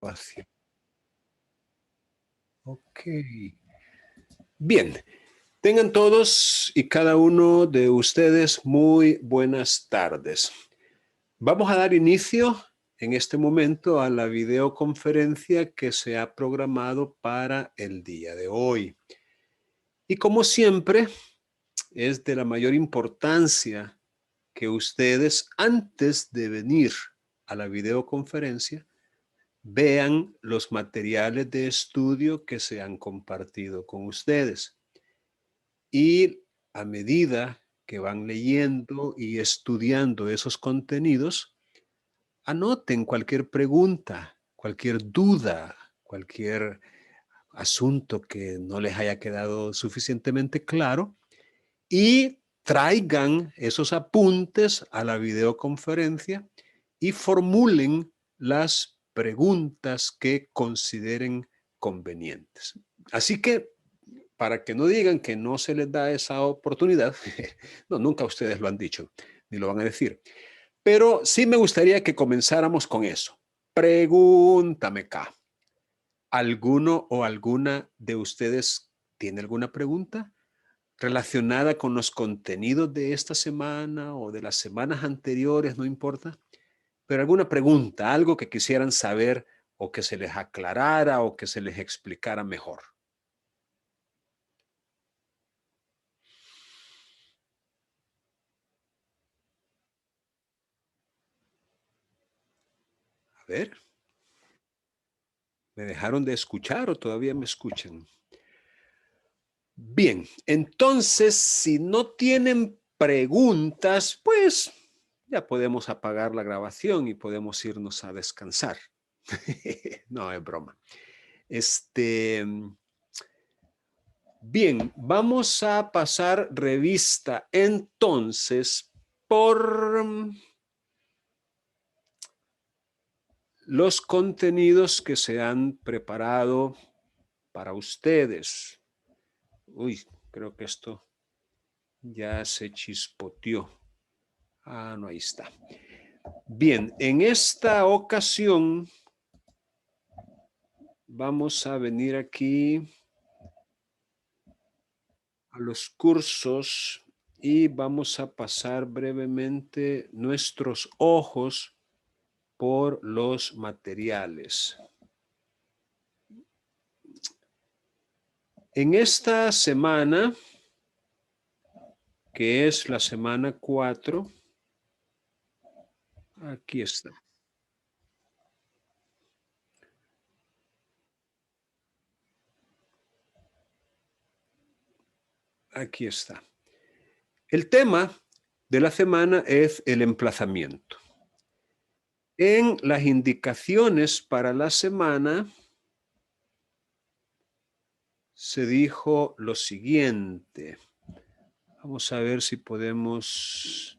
Grabación. Ok. Bien. Tengan todos y cada uno de ustedes muy buenas tardes. Vamos a dar inicio en este momento a la videoconferencia que se ha programado para el día de hoy. Y como siempre, es de la mayor importancia que ustedes, antes de venir a la videoconferencia, vean los materiales de estudio que se han compartido con ustedes. Y a medida que van leyendo y estudiando esos contenidos, anoten cualquier pregunta, cualquier duda, cualquier asunto que no les haya quedado suficientemente claro y traigan esos apuntes a la videoconferencia y formulen las preguntas que consideren convenientes. Así que, para que no digan que no se les da esa oportunidad, no, nunca ustedes lo han dicho, ni lo van a decir, pero sí me gustaría que comenzáramos con eso. Pregúntame acá. ¿Alguno o alguna de ustedes tiene alguna pregunta relacionada con los contenidos de esta semana o de las semanas anteriores? No importa. Pero alguna pregunta, algo que quisieran saber o que se les aclarara o que se les explicara mejor. A ver, ¿me dejaron de escuchar o todavía me escuchan? Bien, entonces, si no tienen preguntas, pues ya podemos apagar la grabación y podemos irnos a descansar. No, es broma. Bien, vamos a pasar revista entonces por los contenidos que se han preparado para ustedes. Uy, creo que esto ya se chispoteó. Ah, no, ahí está. Bien, en esta ocasión vamos a venir aquí a los cursos y vamos a pasar brevemente nuestros ojos por los materiales. En esta semana, que es la semana 4, aquí está. Aquí está. El tema de la semana es el emplazamiento. En las indicaciones para la semana se dijo lo siguiente. Vamos a ver si podemos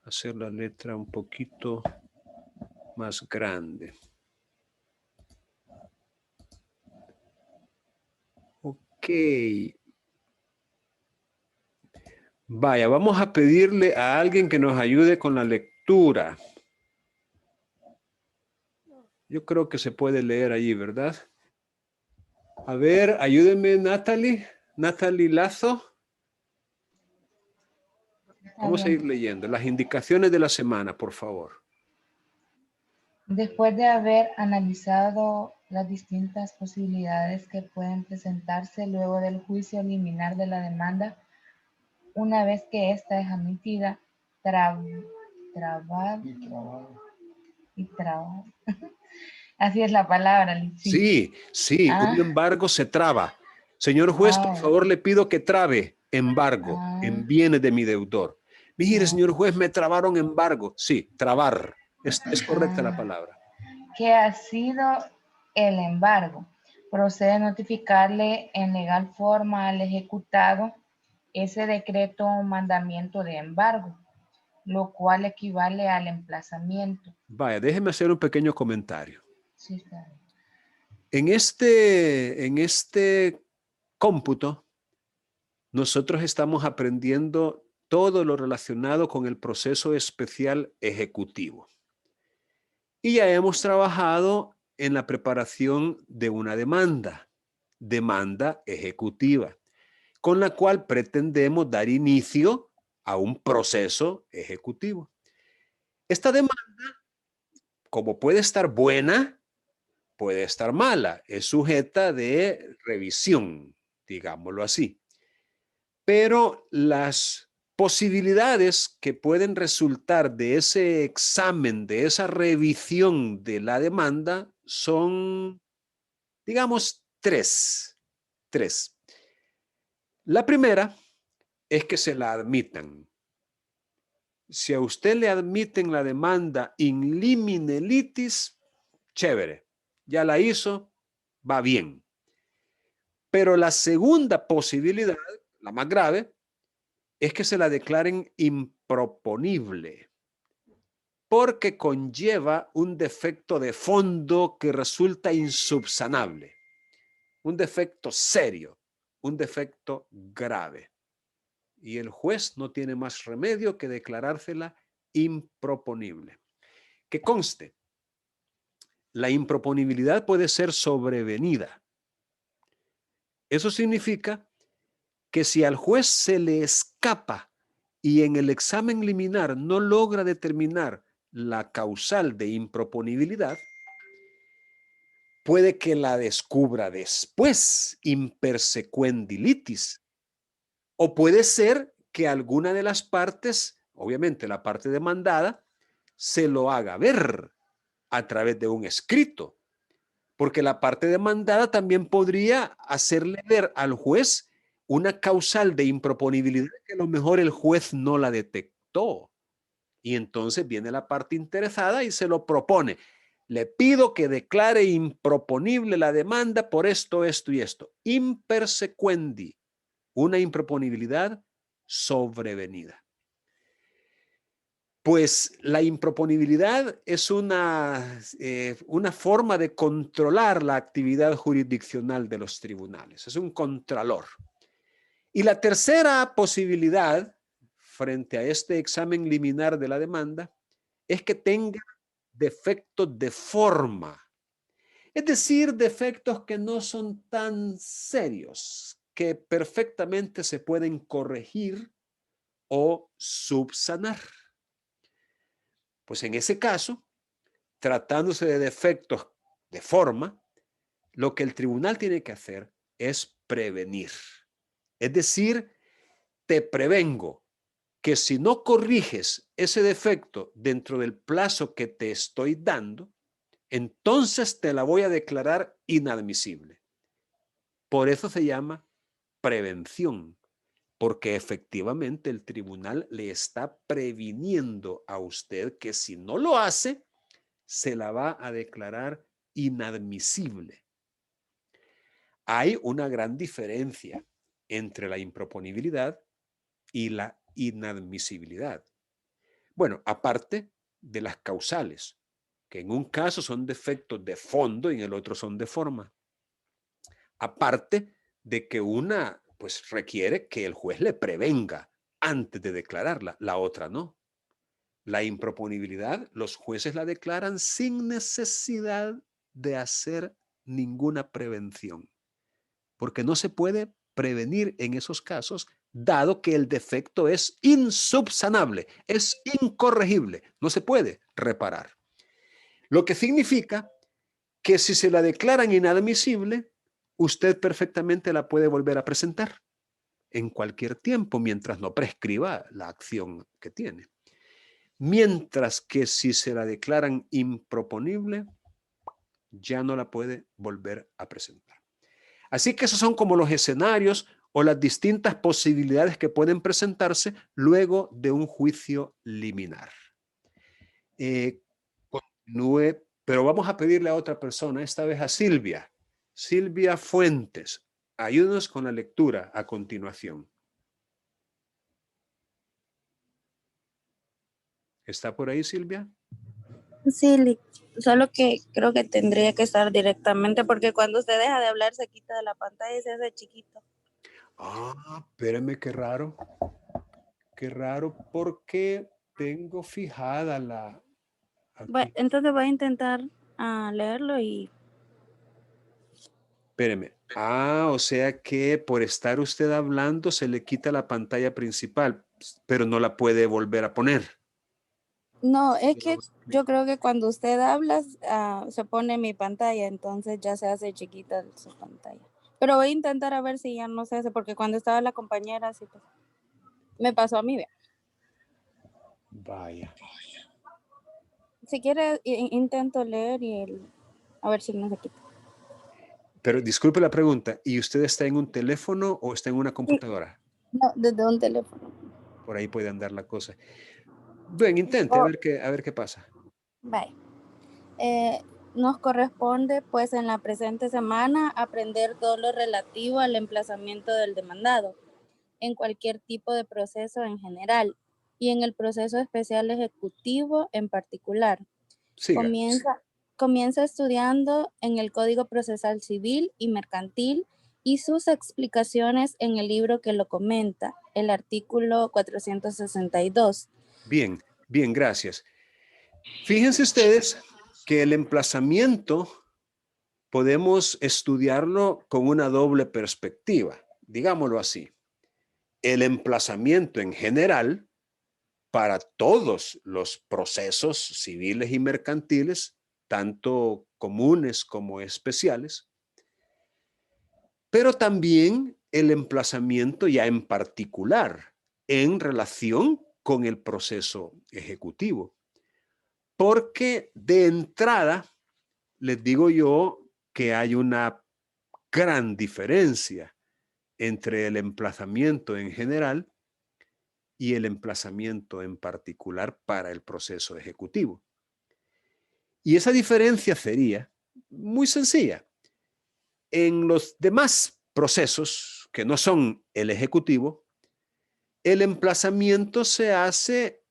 hacer la letra un poquito más grande. Ok. Vaya, vamos a pedirle a alguien que nos ayude con la lectura. Yo creo que se puede leer allí, ¿verdad? A ver, ayúdenme, Natalie. Natalie Lazo. Vamos a ir leyendo las indicaciones de la semana, por favor. Después de haber analizado las distintas posibilidades que pueden presentarse luego del juicio liminar de la demanda, una vez que ésta es admitida, así es la palabra, Lichi. Sí, un embargo se traba. Señor juez, por favor, le pido que trabe embargo en bienes de mi deudor. Mire, señor juez, me trabaron embargo. Sí, trabar. Es correcta la palabra. Que ha sido el embargo. Procede a notificarle en legal forma al ejecutado ese decreto o mandamiento de embargo, lo cual equivale al emplazamiento. Vaya, déjeme hacer un pequeño comentario. Sí, está bien. En este cómputo, nosotros estamos aprendiendo todo lo relacionado con el proceso especial ejecutivo. Y ya hemos trabajado en la preparación de una demanda ejecutiva, con la cual pretendemos dar inicio a un proceso ejecutivo. Esta demanda, como puede estar buena, puede estar mala, es sujeta de revisión, digámoslo así. Pero las posibilidades que pueden resultar de ese examen, de esa revisión de la demanda, son, digamos, tres. La primera es que se la admitan. Si a usted le admiten la demanda in limine litis, chévere, ya la hizo, va bien. Pero la segunda posibilidad, la más grave, es que se la declaren improponible, porque conlleva un defecto de fondo que resulta insubsanable, un defecto serio, un defecto grave. Y el juez no tiene más remedio que declarársela improponible. Que conste, la improponibilidad puede ser sobrevenida. Eso significa que si al juez se le escapa y en el examen liminar no logra determinar la causal de improponibilidad, puede que la descubra después, impersequendi litis, o puede ser que alguna de las partes, obviamente la parte demandada, se lo haga ver a través de un escrito, porque la parte demandada también podría hacerle ver al juez una causal de improponibilidad que a lo mejor el juez no la detectó. Y entonces viene la parte interesada y se lo propone. Le pido que declare improponible la demanda por esto, esto y esto. Impersequendi, una improponibilidad sobrevenida. Pues la improponibilidad es una forma de controlar la actividad jurisdiccional de los tribunales. Es un contralor. Y la tercera posibilidad frente a este examen liminar de la demanda es que tenga defectos de forma. Es decir, defectos que no son tan serios, que perfectamente se pueden corregir o subsanar. Pues en ese caso, tratándose de defectos de forma, lo que el tribunal tiene que hacer es prevenir. Es decir, te prevengo que si no corriges ese defecto dentro del plazo que te estoy dando, entonces te la voy a declarar inadmisible. Por eso se llama prevención, porque efectivamente el tribunal le está previniendo a usted que si no lo hace, se la va a declarar inadmisible. Hay una gran diferencia entre la improponibilidad y la inadmisibilidad. Bueno, aparte de las causales, que en un caso son defectos de fondo y en el otro son de forma. Aparte de que una pues requiere que el juez le prevenga antes de declararla, la otra no. La improponibilidad, los jueces la declaran sin necesidad de hacer ninguna prevención, porque no se puede prevenir en esos casos, dado que el defecto es insubsanable, es incorregible, no se puede reparar. Lo que significa que si se la declaran inadmisible, usted perfectamente la puede volver a presentar en cualquier tiempo mientras no prescriba la acción que tiene. Mientras que si se la declaran improponible, ya no la puede volver a presentar. Así que esos son como los escenarios o las distintas posibilidades que pueden presentarse luego de un juicio liminar. Continúe, pero vamos a pedirle a otra persona, esta vez a Silvia. Silvia Fuentes, ayúdanos con la lectura a continuación. ¿Está por ahí, Silvia? Sí, solo que creo que tendría que estar directamente porque cuando usted deja de hablar se quita de la pantalla y se hace chiquito. Ah, espérame, qué raro. Qué raro, porque tengo fijada la... Bueno, Aquí. entonces voy a intentar a leerlo y Espéreme. Ah, o sea que por estar usted hablando se le quita la pantalla principal, pero no la puede volver a poner. no, es que yo creo que cuando usted habla se pone mi pantalla, entonces ya se hace chiquita su pantalla. Pero voy a intentar a ver si ya no se hace, porque cuando estaba la compañera, sí, pues, me pasó a mí. Vea. Vaya. Si quiere, intento leer y a ver si no se quita. Pero disculpe la pregunta, ¿y usted está en un teléfono o está en una Sí, computadora? no, desde un teléfono. Por ahí puede andar la cosa. Bien, intente Oh, a ver qué pasa. bye. Eh, Nos corresponde, pues, en la presente semana aprender todo lo relativo al emplazamiento del demandado en cualquier tipo de proceso en general y en el proceso especial ejecutivo en particular. Siga. Comienza estudiando en el Código Procesal Civil y Mercantil y sus explicaciones en el libro que lo comenta, el artículo 462. Bien, bien, gracias. Fíjense ustedes que el emplazamiento podemos estudiarlo con una doble perspectiva, digámoslo así. El emplazamiento en general para todos los procesos civiles y mercantiles, tanto comunes como especiales, pero también el emplazamiento ya en particular en relación con el proceso ejecutivo. Porque de entrada, les digo yo que hay una gran diferencia entre el emplazamiento en general y el emplazamiento en particular para el proceso ejecutivo. Y esa diferencia sería muy sencilla. En los demás procesos que no son el ejecutivo, el emplazamiento se hace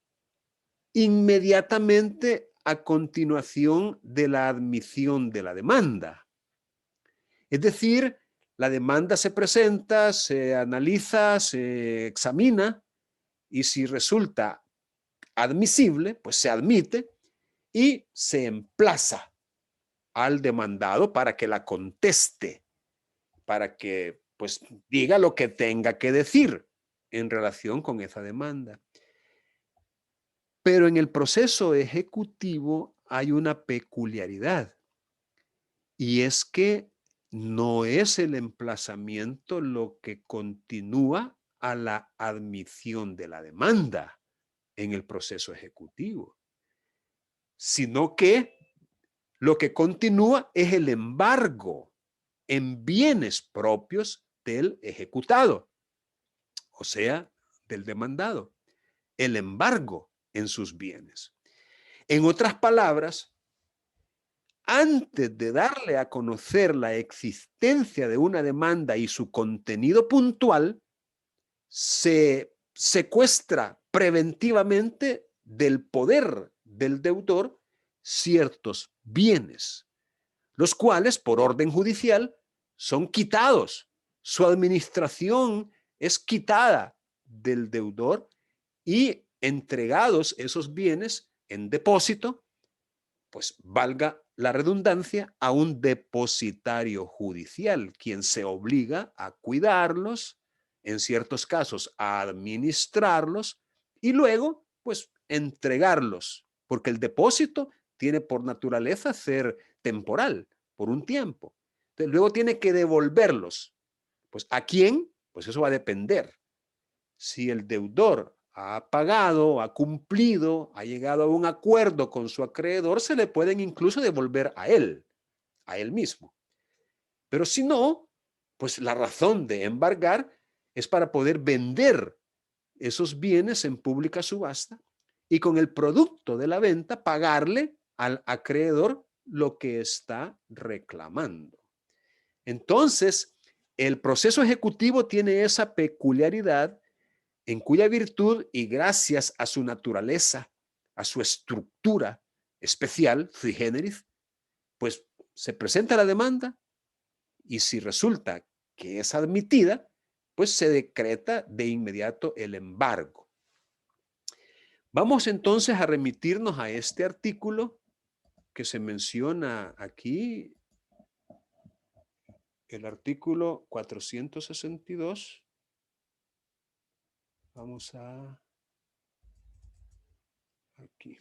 inmediatamente a continuación de la admisión de la demanda. Es decir, la demanda se presenta, se analiza, se examina y si resulta admisible, pues se admite y se emplaza al demandado para que la conteste, para que pues diga lo que tenga que decir en relación con esa demanda. Pero en el proceso ejecutivo hay una peculiaridad y es que no es el emplazamiento lo que continúa a la admisión de la demanda en el proceso ejecutivo, sino que lo que continúa es el embargo en bienes propios del ejecutado, o sea, del demandado, el embargo en sus bienes. En otras palabras, antes de darle a conocer la existencia de una demanda y su contenido puntual, se secuestra preventivamente del poder del deudor ciertos bienes, los cuales, por orden judicial, son quitados. Su administración es quitada del deudor y entregados esos bienes en depósito, pues valga la redundancia, a un depositario judicial, quien se obliga a cuidarlos, en ciertos casos a administrarlos y luego, pues, entregarlos, porque el depósito tiene por naturaleza ser temporal, por un tiempo. Entonces, luego tiene que devolverlos. Pues, ¿a quién? Pues eso va a depender. Si el deudor ha pagado, ha cumplido, ha llegado a un acuerdo con su acreedor, se le pueden incluso devolver a él mismo. Pero si no, pues la razón de embargar es para poder vender esos bienes en pública subasta y con el producto de la venta pagarle al acreedor lo que está reclamando. Entonces, el proceso ejecutivo tiene esa peculiaridad en cuya virtud y gracias a su naturaleza, a su estructura especial, sui generis, pues se presenta la demanda y si resulta que es admitida, pues se decreta de inmediato el embargo. Vamos entonces a remitirnos a este artículo que se menciona aquí, el artículo 462. Vamos a aquí.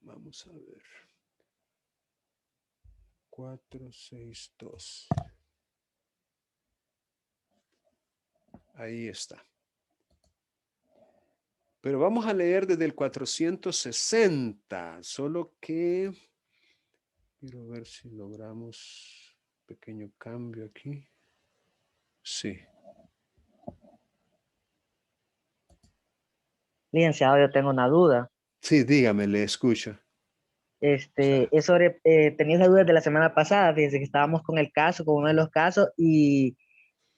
Vamos a ver. 462. Ahí está. Pero vamos a leer desde el 460, solo que quiero ver si logramos un pequeño cambio aquí. Sí. Licenciado, yo tengo una duda. Sí, dígame, le escucho. Es sobre, tenía esa duda de la semana pasada, desde que estábamos con el caso, con uno de los casos, y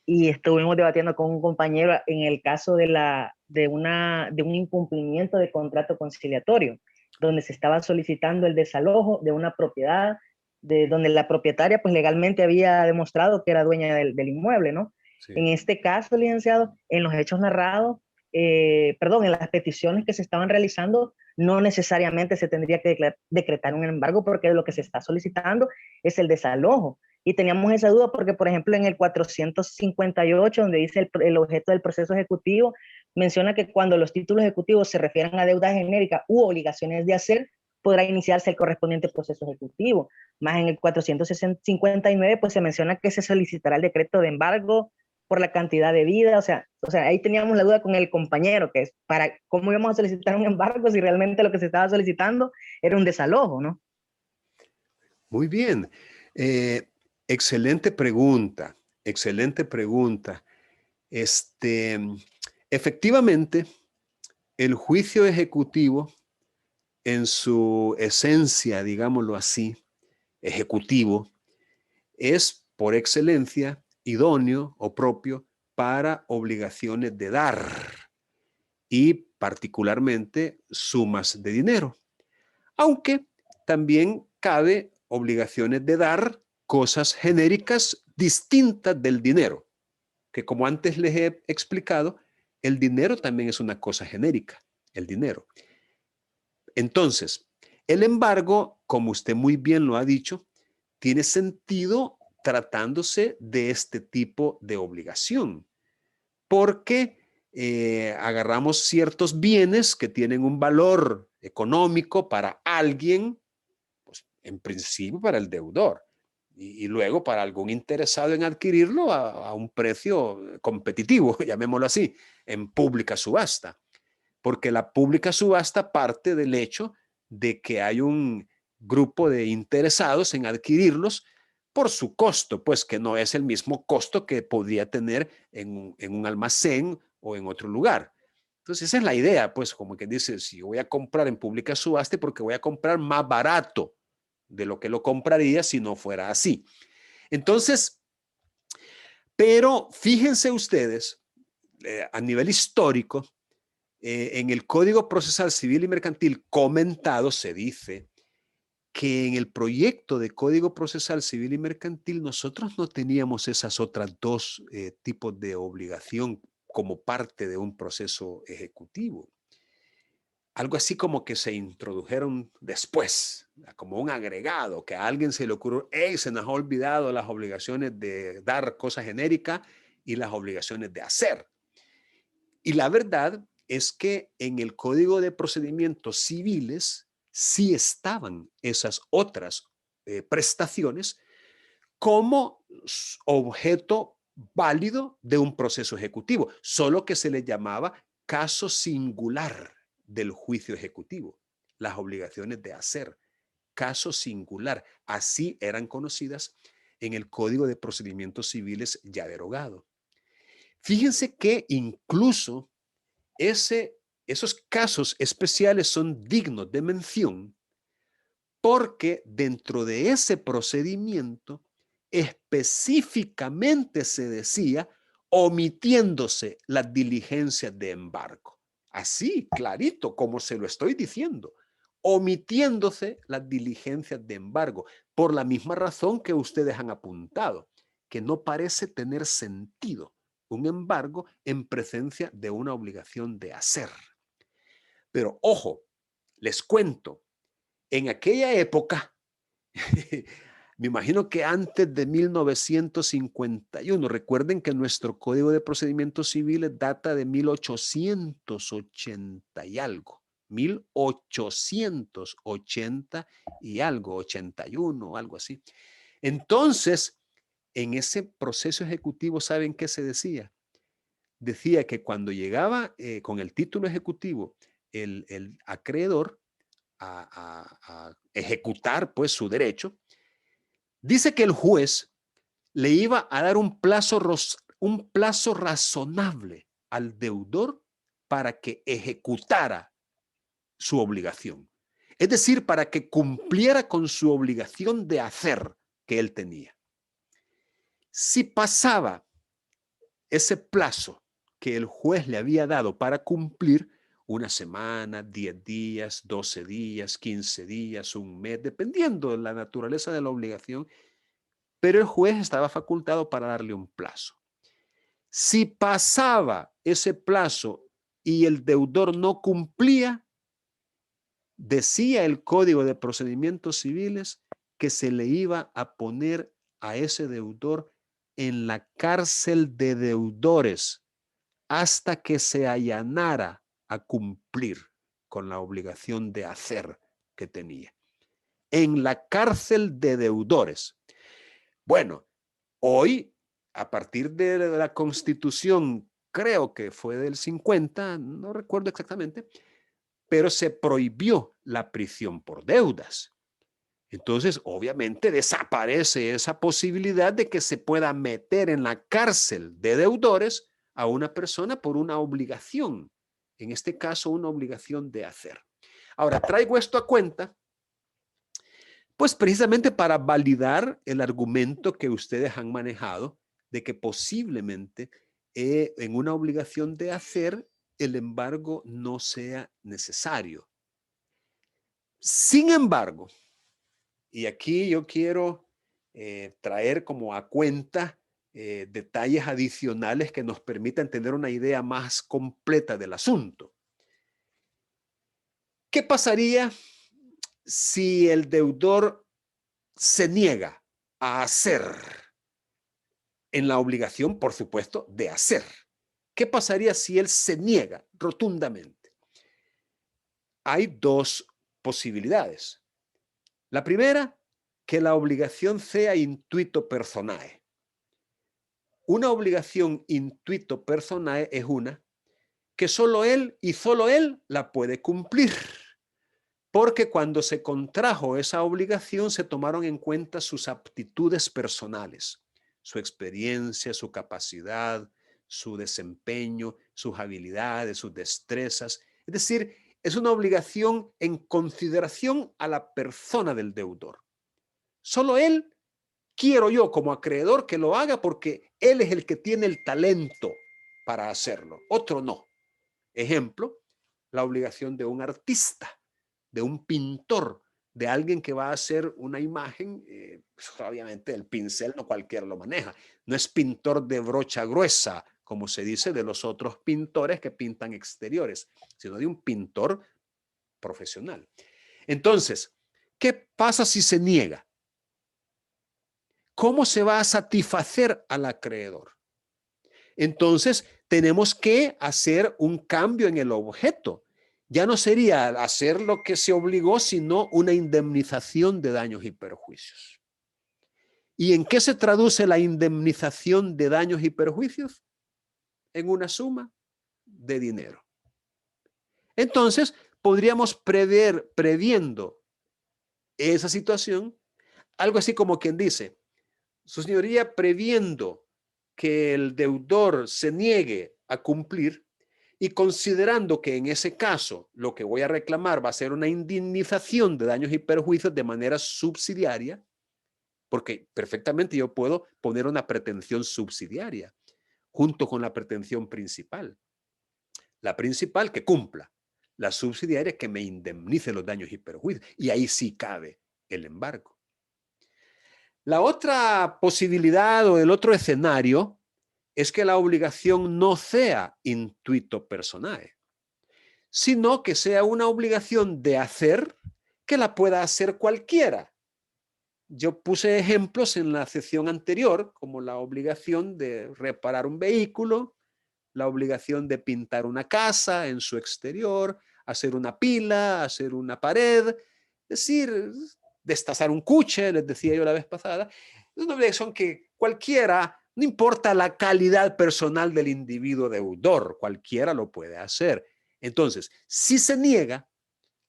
estuvimos debatiendo con un compañero en el caso de un incumplimiento de contrato conciliatorio, donde se estaba solicitando el desalojo de una propiedad, de donde la propietaria pues legalmente había demostrado que era dueña del inmueble, ¿no? Sí. En este caso, licenciado, en los hechos narrados, en las peticiones que se estaban realizando, no necesariamente se tendría que decretar un embargo, porque lo que se está solicitando es el desalojo. Y teníamos esa duda porque, por ejemplo, en el 458, donde dice el objeto del proceso ejecutivo, menciona que cuando los títulos ejecutivos se refieran a deuda genérica u obligaciones de hacer, podrá iniciarse el correspondiente proceso ejecutivo. Más en el 459, pues se menciona que se solicitará el decreto de embargo por la cantidad de vida. O sea, ahí teníamos la duda con el compañero, que es para cómo íbamos a solicitar un embargo si realmente lo que se estaba solicitando era un desalojo, ¿no? Muy bien. Excelente pregunta, excelente pregunta. Efectivamente, el juicio ejecutivo en su esencia, digámoslo así, ejecutivo, es por excelencia idóneo o propio para obligaciones de dar y particularmente sumas de dinero. Aunque también cabe obligaciones de dar cosas genéricas distintas del dinero, que como antes les he explicado, el dinero también es una cosa genérica, el dinero. Entonces, el embargo, como usted muy bien lo ha dicho, tiene sentido tratándose de este tipo de obligación, porque agarramos ciertos bienes que tienen un valor económico para alguien, pues, en principio para el deudor, y luego para algún interesado en adquirirlo a un precio competitivo, llamémoslo así, en pública subasta. Porque la pública subasta parte del hecho de que hay un grupo de interesados en adquirirlos por su costo, pues que no es el mismo costo que podría tener en un almacén o en otro lugar. Entonces esa es la idea, pues como que dice, si voy a comprar en pública subasta, porque voy a comprar más barato de lo que lo compraría si no fuera así. Entonces, pero fíjense ustedes, a nivel histórico, en el Código Procesal Civil y Mercantil comentado se dice que en el proyecto de Código Procesal Civil y Mercantil nosotros no teníamos esas otras dos tipos de obligación como parte de un proceso ejecutivo. Algo así como que se introdujeron después, como un agregado, que a alguien se le ocurrió, hey, se nos ha olvidado las obligaciones de dar cosas genéricas y las obligaciones de hacer. Y la verdad es que en el Código de Procedimientos Civiles sí estaban esas otras prestaciones como objeto válido de un proceso ejecutivo, solo que se le llamaba caso singular del juicio ejecutivo, las obligaciones de hacer, caso singular, así eran conocidas en el Código de Procedimientos Civiles ya derogado. Fíjense que incluso esos casos especiales son dignos de mención porque dentro de ese procedimiento específicamente se decía omitiéndose las diligencias de embargo. Así, clarito, como se lo estoy diciendo, omitiéndose las diligencias de embargo, por la misma razón que ustedes han apuntado, que no parece tener sentido un embargo en presencia de una obligación de hacer. Pero ojo, Les cuento, en aquella época, me imagino que antes de 1951, recuerden que nuestro Código de Procedimientos Civiles data de 1880 y algo, 1880 y algo, 81, algo así. Entonces, en ese proceso ejecutivo, ¿saben qué se decía? Decía que cuando llegaba con el título ejecutivo el acreedor a ejecutar pues su derecho, dice que el juez le iba a dar un plazo razonable al deudor para que ejecutara su obligación. Es decir, para que cumpliera con su obligación de hacer que él tenía. Si pasaba ese plazo que el juez le había dado para cumplir, una semana, 10 días, 12 días, 15 días, un mes, dependiendo de la naturaleza de la obligación, pero el juez estaba facultado para darle un plazo. Si pasaba ese plazo y el deudor no cumplía, decía el Código de Procedimientos Civiles que se le iba a poner a ese deudor en la cárcel de deudores hasta que se allanara a cumplir con la obligación de hacer que tenía. En la cárcel de deudores. Bueno, hoy, a partir de la Constitución, creo que fue del 50, no recuerdo exactamente, pero se prohibió la prisión por deudas. Entonces, obviamente, desaparece esa posibilidad de que se pueda meter en la cárcel de deudores a una persona por una obligación, en este caso, una obligación de hacer. Ahora, traigo esto a cuenta, pues precisamente para validar el argumento que ustedes han manejado de que posiblemente en una obligación de hacer el embargo no sea necesario. Sin embargo, y aquí yo quiero traer como a cuenta detalles adicionales que nos permitan tener una idea más completa del asunto. ¿Qué pasaría si el deudor se niega a hacer en la obligación, por supuesto, de hacer? ¿Qué pasaría si él se niega rotundamente? Hay dos posibilidades. La primera, que la obligación sea intuito personae. Una obligación intuito personae es una que solo él y solo él la puede cumplir. Porque cuando se contrajo esa obligación se tomaron en cuenta sus aptitudes personales, su experiencia, su capacidad, su desempeño, sus habilidades, sus destrezas. Es decir, es una obligación en consideración a la persona del deudor. Solo él, quiero yo como acreedor que lo haga porque él es el que tiene el talento para hacerlo, otro no. Ejemplo, la obligación de un artista, de un pintor, de alguien que va a hacer una imagen, obviamente el pincel no cualquiera lo maneja, no es pintor de brocha gruesa, como se dice de los otros pintores que pintan exteriores, sino de un pintor profesional. Entonces, ¿qué pasa si se niega? ¿Cómo se va a satisfacer al acreedor? Entonces, tenemos que hacer un cambio en el objeto. Ya no sería hacer lo que se obligó, sino una indemnización de daños y perjuicios. ¿Y en qué se traduce la indemnización de daños y perjuicios? En una suma de dinero. Entonces, podríamos prever, previendo esa situación, algo así como quien dice, su señoría, previendo que el deudor se niegue a cumplir y considerando que en ese caso lo que voy a reclamar va a ser una indemnización de daños y perjuicios de manera subsidiaria, porque perfectamente yo puedo poner una pretensión subsidiaria junto con la pretensión principal. La principal que cumpla, la subsidiaria que me indemnice los daños y perjuicios, y ahí sí cabe el embargo. La otra posibilidad o el otro escenario es que la obligación no sea intuito personae, sino que sea una obligación de hacer que la pueda hacer cualquiera. Yo puse ejemplos en la sección anterior, como la obligación de reparar un vehículo, la obligación de pintar una casa en su exterior, hacer una pila, hacer una pared, es decir, destazar un cuche, les decía yo la vez pasada. Es una obligación que cualquiera, no importa la calidad personal del individuo deudor, cualquiera lo puede hacer. Entonces, si se niega,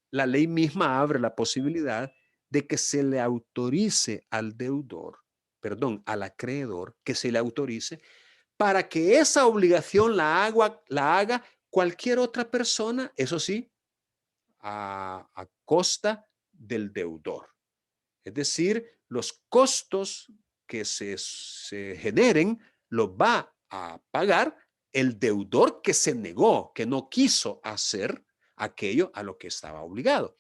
la ley misma abre la posibilidad de que se le autorice al deudor, perdón, al acreedor, que se le autorice para que esa obligación la haga cualquier otra persona, eso sí, a costa del deudor. Es decir, los costos que se generen los va a pagar el deudor que se negó, que no quiso hacer aquello a lo que estaba obligado.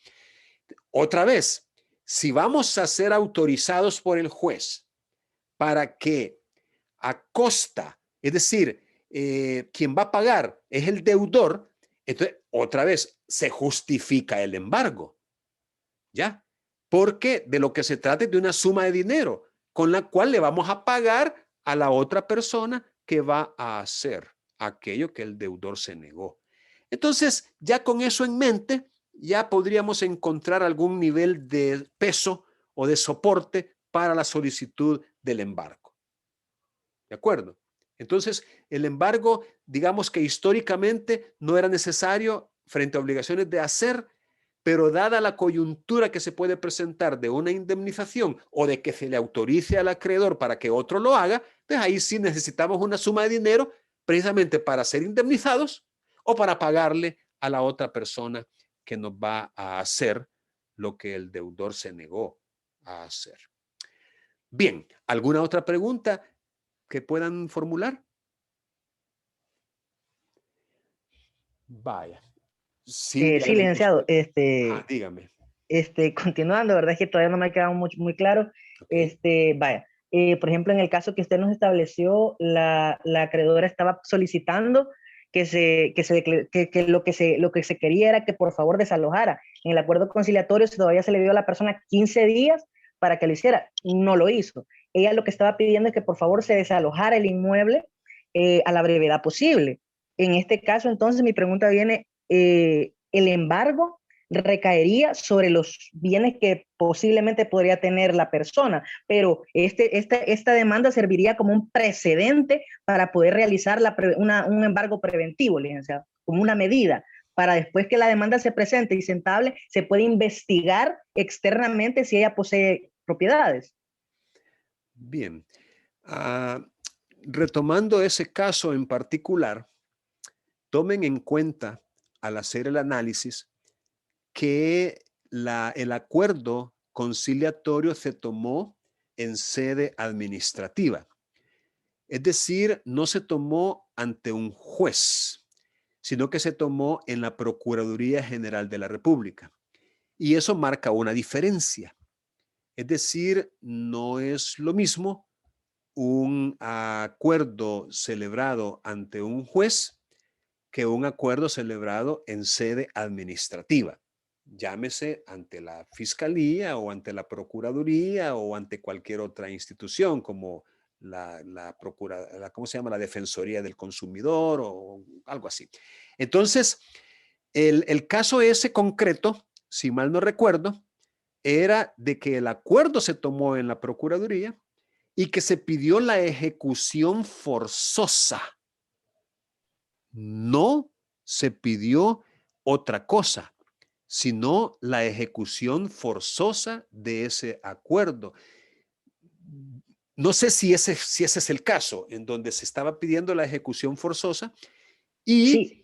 Otra vez, si vamos a ser autorizados por el juez para que a costa, es decir, quien va a pagar es el deudor, entonces otra vez se justifica el embargo, ¿ya? Porque de lo que se trata es de una suma de dinero con la cual le vamos a pagar a la otra persona que va a hacer aquello que el deudor se negó. Entonces, ya con eso en mente, ya podríamos encontrar algún nivel de peso o de soporte para la solicitud del embargo. ¿De acuerdo? Entonces, el embargo, digamos que históricamente no era necesario frente a obligaciones de hacer, pero dada la coyuntura que se puede presentar de una indemnización o de que se le autorice al acreedor para que otro lo haga, pues ahí sí necesitamos una suma de dinero precisamente para ser indemnizados o para pagarle a la otra persona que nos va a hacer lo que el deudor se negó a hacer. Bien, ¿alguna otra pregunta que puedan formular? Vaya. Sí, licenciado, dígame. Continuando, verdad es que todavía no me ha quedado muy claro. Okay. Vaya, por ejemplo, en el caso que usted nos estableció, la acreedora estaba solicitando que lo que se quería era que por favor desalojara. En el acuerdo conciliatorio todavía se le dio a la persona 15 días para que lo hiciera. No lo hizo. Ella lo que estaba pidiendo es que por favor se desalojara el inmueble a la brevedad posible. En este caso, entonces, mi pregunta viene, ¿el embargo recaería sobre los bienes que posiblemente podría tener la persona, pero esta demanda serviría como un precedente para poder realizar un embargo preventivo, licenciado, como una medida, para después que la demanda se presente y se entable, se puede investigar externamente si ella posee propiedades? Bien. Retomando ese caso en particular, tomen en cuenta al hacer el análisis que el acuerdo conciliatorio se tomó en sede administrativa. Es decir, no se tomó ante un juez, sino que se tomó en la Procuraduría General de la República. Y eso marca una diferencia. Es decir, no es lo mismo un acuerdo celebrado ante un juez que un acuerdo celebrado en sede administrativa. Llámese ante la Fiscalía o ante la Procuraduría o ante cualquier otra institución como ¿cómo se llama? La Defensoría del Consumidor o algo así. Entonces, el caso ese concreto, si mal no recuerdo, era de que el acuerdo se tomó en la Procuraduría y que se pidió la ejecución forzosa. No se pidió otra cosa, sino la ejecución forzosa de ese acuerdo. No sé si ese es el caso, en donde se estaba pidiendo la ejecución forzosa y, Sí,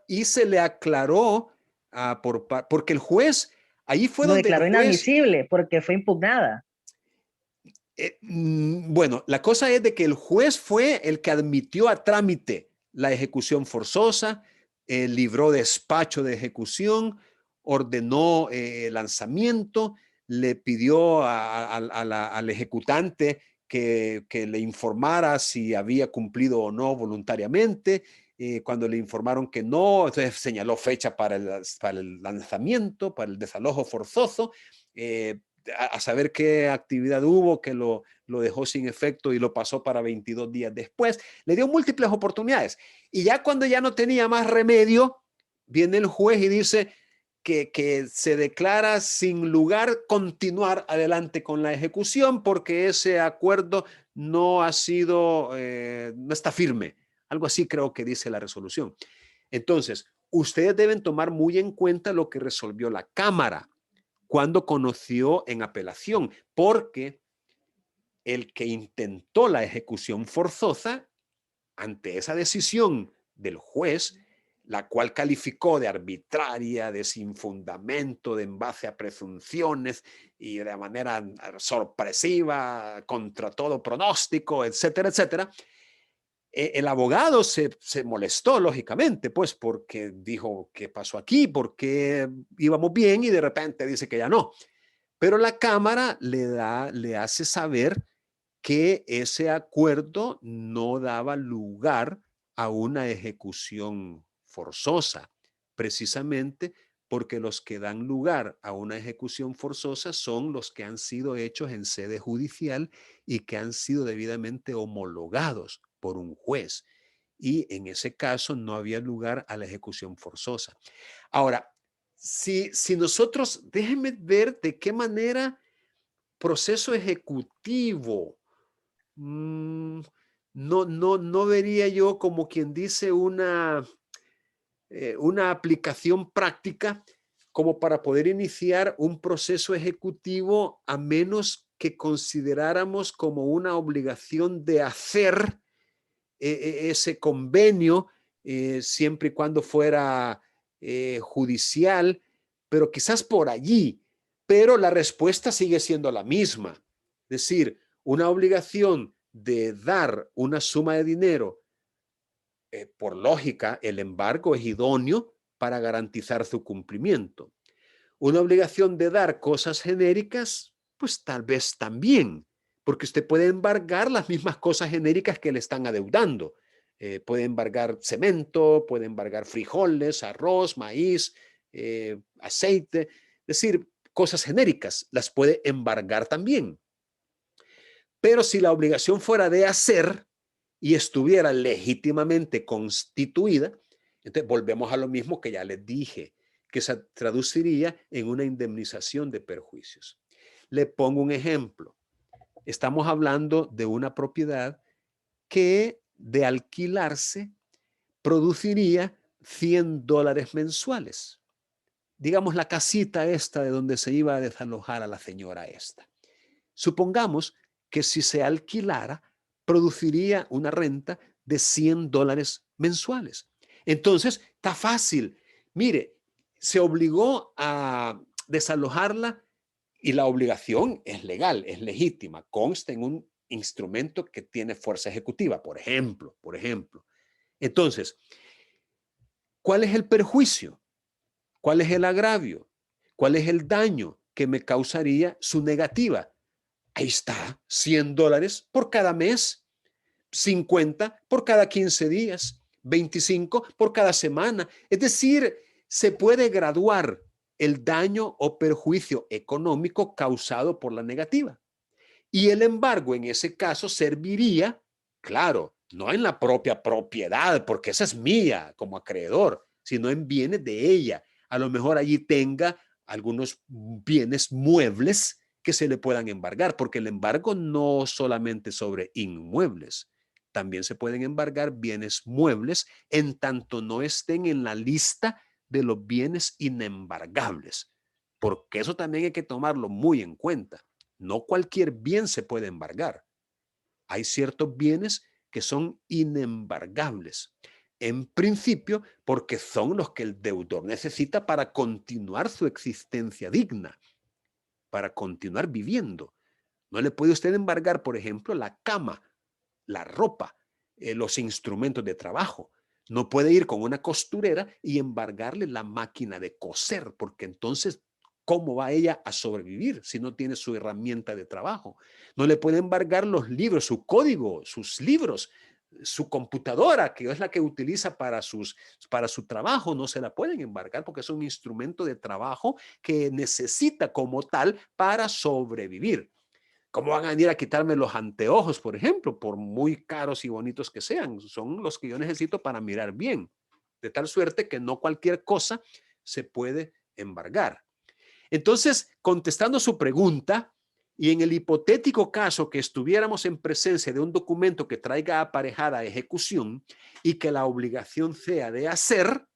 y se le aclaró porque el juez, ahí fue lo donde el declaró juez... inadmisible porque fue impugnada. Bueno, la cosa es de que el juez fue el que admitió a trámite la ejecución forzosa, libró despacho de ejecución, ordenó lanzamiento, le pidió al ejecutante que le informara si había cumplido o no voluntariamente, cuando le informaron que no, entonces señaló fecha para el lanzamiento, para el desalojo forzoso, a saber qué actividad hubo que lo dejó sin efecto y lo pasó para 22 días después. Le dio múltiples oportunidades. Y ya cuando ya no tenía más remedio, viene el juez y dice que se declara sin lugar continuar adelante con la ejecución porque ese acuerdo no ha sido, no está firme. Algo así creo que dice la resolución. Entonces, ustedes deben tomar muy en cuenta lo que resolvió la Cámara cuando conoció en apelación, porque el que intentó la ejecución forzosa, ante esa decisión del juez, la cual calificó de arbitraria, de sin fundamento, de en base a presunciones y de manera sorpresiva, contra todo pronóstico, etcétera, etcétera, el abogado se molestó, lógicamente, pues porque dijo, ¿qué pasó aquí? Porque íbamos bien y de repente dice que ya no. Pero la Cámara le hace saber que ese acuerdo no daba lugar a una ejecución forzosa, precisamente porque los que dan lugar a una ejecución forzosa son los que han sido hechos en sede judicial y que han sido debidamente homologados por un juez. Y en ese caso no había lugar a la ejecución forzosa. Ahora, si nosotros, déjenme ver de qué manera proceso ejecutivo, no vería yo como quien dice una aplicación práctica como para poder iniciar un proceso ejecutivo a menos que consideráramos como una obligación de hacer ese convenio siempre y cuando fuera judicial, pero quizás por allí. Pero la respuesta sigue siendo la misma. Es decir, una obligación de dar una suma de dinero, por lógica, el embargo es idóneo para garantizar su cumplimiento. Una obligación de dar cosas genéricas, pues tal vez también, porque usted puede embargar las mismas cosas genéricas que le están adeudando. Puede embargar cemento, puede embargar frijoles, arroz, maíz, aceite, es decir, cosas genéricas, las puede embargar también. Pero si la obligación fuera de hacer y estuviera legítimamente constituida, entonces volvemos a lo mismo que ya les dije, que se traduciría en una indemnización de perjuicios. Le pongo un ejemplo. Estamos hablando de una propiedad que de alquilarse produciría $100 mensuales. Digamos la casita esta de donde se iba a desalojar a la señora esta. Supongamos que si se alquilara, produciría una renta de $100 mensuales. Entonces, está fácil. Mire, se obligó a desalojarla y la obligación es legal, es legítima, consta en un instrumento que tiene fuerza ejecutiva, por ejemplo. Entonces, ¿cuál es el perjuicio? ¿Cuál es el agravio? ¿Cuál es el daño que me causaría su negativa? Ahí está, $100 por cada mes, 50 por cada 15 días, 25 por cada semana. Es decir, se puede graduar el daño o perjuicio económico causado por la negativa. Y el embargo en ese caso serviría, claro, no en la propia propiedad, porque esa es mía como acreedor, sino en bienes de ella. A lo mejor allí tenga algunos bienes muebles que se le puedan embargar, porque el embargo no solamente sobre inmuebles, también se pueden embargar bienes muebles en tanto no estén en la lista de los bienes inembargables, porque eso también hay que tomarlo muy en cuenta. No cualquier bien se puede embargar. Hay ciertos bienes que son inembargables. En principio, porque son los que el deudor necesita para continuar su existencia digna, para continuar viviendo. No le puede usted embargar, por ejemplo, la cama, la ropa, los instrumentos de trabajo. No puede ir con una costurera y embargarle la máquina de coser, porque entonces, ¿cómo va ella a sobrevivir si no tiene su herramienta de trabajo? No le puede embargar los libros, su código, sus libros, su computadora, que es la que utiliza para su trabajo, no se la pueden embargar porque es un instrumento de trabajo que necesita como tal para sobrevivir. ¿Cómo van a venir a quitarme los anteojos, por ejemplo, por muy caros y bonitos que sean? Son los que yo necesito para mirar bien, de tal suerte que no cualquier cosa se puede embargar. Entonces, contestando su pregunta, y en el hipotético caso que estuviéramos en presencia de un documento que traiga aparejada ejecución y que la obligación sea de hacer,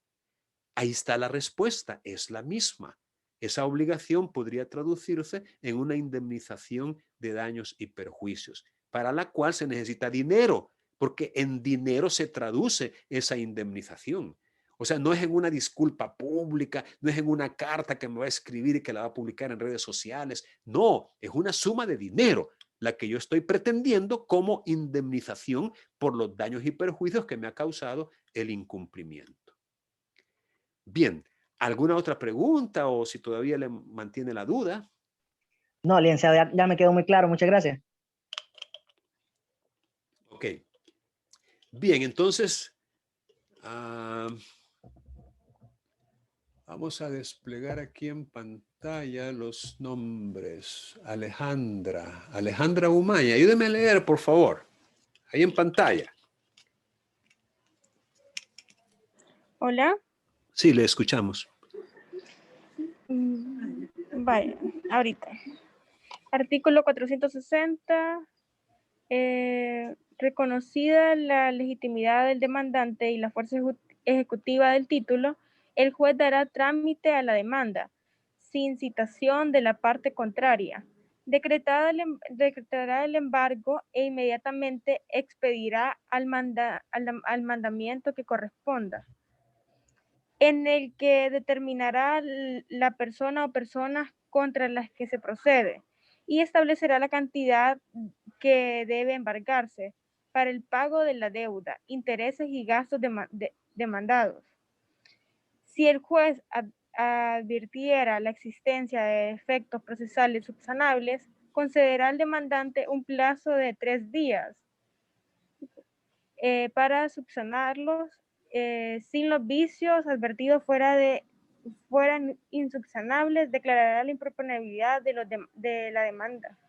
ahí está la respuesta, es la misma. Esa obligación podría traducirse en una indemnización de daños y perjuicios, para la cual se necesita dinero, porque en dinero se traduce esa indemnización. O sea, no es en una disculpa pública, no es en una carta que me va a escribir y que la va a publicar en redes sociales. No, es una suma de dinero la que yo estoy pretendiendo como indemnización por los daños y perjuicios que me ha causado el incumplimiento. Bien, ¿alguna otra pregunta o si todavía le mantiene la duda? No, licenciado, ya me quedó muy claro. Muchas gracias. Ok. Bien, entonces vamos a desplegar aquí en pantalla los nombres. Alejandra Umaña. Ayúdeme a leer, por favor. Ahí en pantalla. Hola. Sí, le escuchamos. Vaya, ahorita. Artículo 460. Reconocida la legitimidad del demandante y la fuerza ejecutiva del título, el juez dará trámite a la demanda, sin citación de la parte contraria. Decretará el embargo e inmediatamente expedirá al mandamiento que corresponda, en el que determinará la persona o personas contra las que se procede y establecerá la cantidad que debe embargarse para el pago de la deuda, intereses y gastos demandados. Si el juez advirtiera la existencia de defectos procesales subsanables, concederá al demandante un plazo de 3 días para subsanarlos. Sin los vicios advertidos fueran insubsanables, declarará la improponibilidad de la demanda,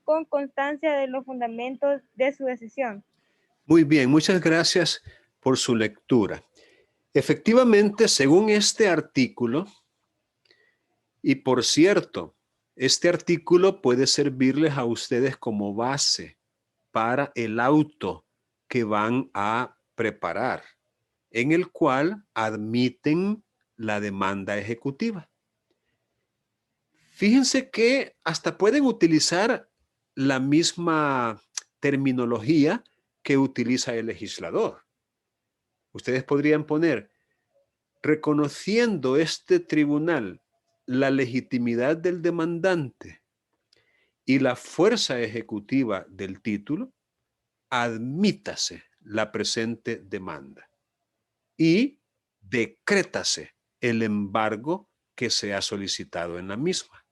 con constancia de los fundamentos de su decisión. Muy bien, muchas gracias por su lectura. Efectivamente, según este artículo, y por cierto, este artículo puede servirles a ustedes como base para el auto que van a preparar, en el cual admiten la demanda ejecutiva. Fíjense que hasta pueden utilizar la misma terminología que utiliza el legislador. Ustedes podrían poner, reconociendo este tribunal la legitimidad del demandante y la fuerza ejecutiva del título, admítase la presente demanda y decrétase el embargo que se ha solicitado en la misma.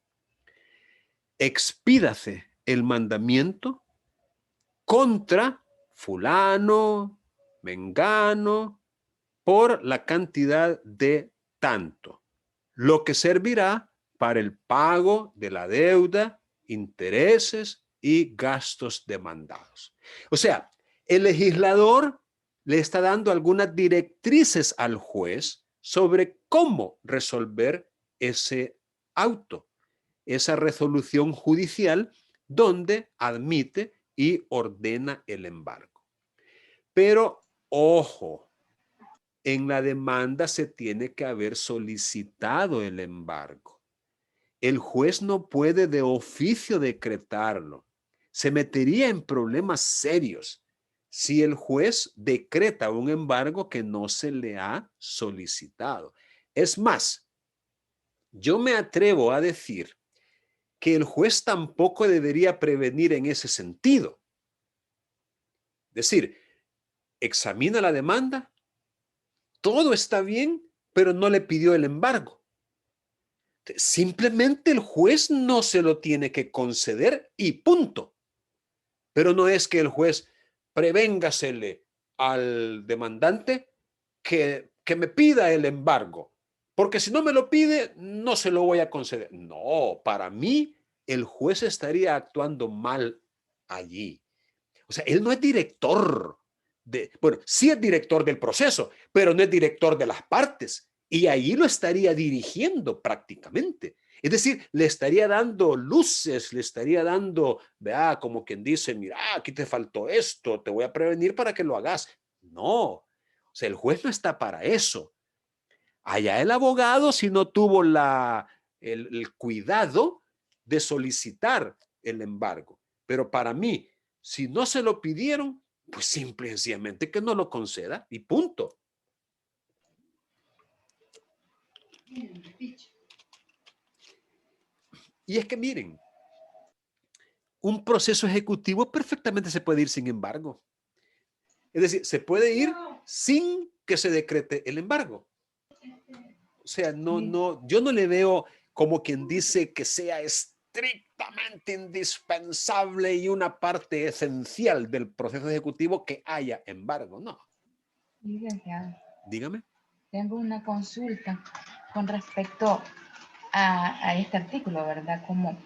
Expídase el mandamiento contra fulano, mengano, por la cantidad de tanto, lo que servirá para el pago de la deuda, intereses y gastos demandados. O sea, el legislador le está dando algunas directrices al juez sobre cómo resolver ese auto, esa resolución judicial donde admite y ordena el embargo. Pero, ojo, en la demanda se tiene que haber solicitado el embargo. El juez no puede de oficio decretarlo. Se metería en problemas serios si el juez decreta un embargo que no se le ha solicitado. Es más, yo me atrevo a decir que el juez tampoco debería prevenir en ese sentido. Es decir, examina la demanda, todo está bien, pero no le pidió el embargo. Simplemente el juez no se lo tiene que conceder y punto. Pero no es que el juez prevéngasele al demandante que me pida el embargo, porque si no me lo pide, no se lo voy a conceder. No, para mí el juez estaría actuando mal allí. O sea, él no es director bueno, sí es director del proceso, pero no es director de las partes. Y ahí lo estaría dirigiendo prácticamente. Es decir, le estaría dando luces, le estaría dando, vea, como quien dice, mira, aquí te faltó esto, te voy a prevenir para que lo hagas. No, o sea, el juez no está para eso. Allá el abogado, si no tuvo el cuidado de solicitar el embargo. Pero para mí, si no se lo pidieron, pues simple y sencillamente que no lo conceda y punto. Y es que miren, un proceso ejecutivo perfectamente se puede ir sin embargo. Es decir, se puede ir sin que se decrete el embargo. O sea, yo no le veo como quien dice que sea estrictamente indispensable y una parte esencial del proceso ejecutivo que haya embargo. No. Licenciado, Dígame. tengo una consulta con respecto a este artículo, ¿verdad? Como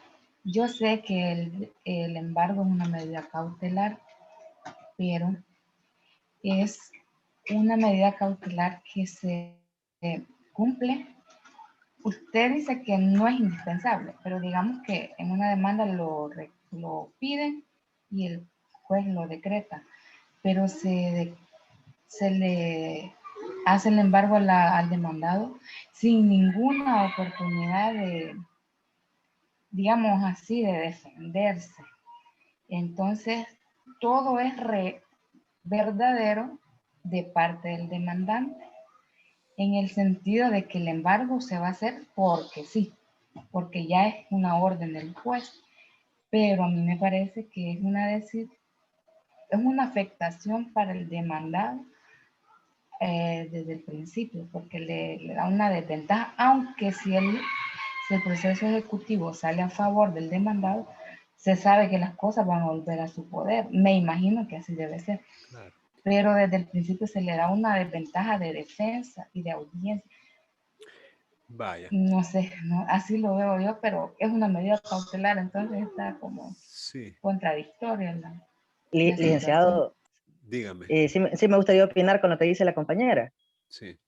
yo sé que el embargo es una medida cautelar, pero es una medida cautelar que se cumple. Usted dice que no es indispensable, pero digamos que en una demanda lo piden y el juez lo decreta, pero se le hace el embargo al demandado sin ninguna oportunidad de, digamos así, de defenderse. Entonces, todo es verdadero de parte del demandante, en el sentido de que el embargo se va a hacer porque sí, porque ya es una orden del juez, pero a mí me parece que es una afectación para el demandado desde el principio, porque le da una desventaja, aunque si el proceso ejecutivo sale a favor del demandado, se sabe que las cosas van a volver a su poder. Me imagino que así debe ser. Claro. Pero desde el principio se le da una desventaja de defensa y de audiencia. Vaya. No sé, no, así lo veo yo, pero es una medida cautelar, entonces está como Sí. contradictoria la Licenciado, dígame. sí me gustaría opinar con lo que dice la compañera. Sí.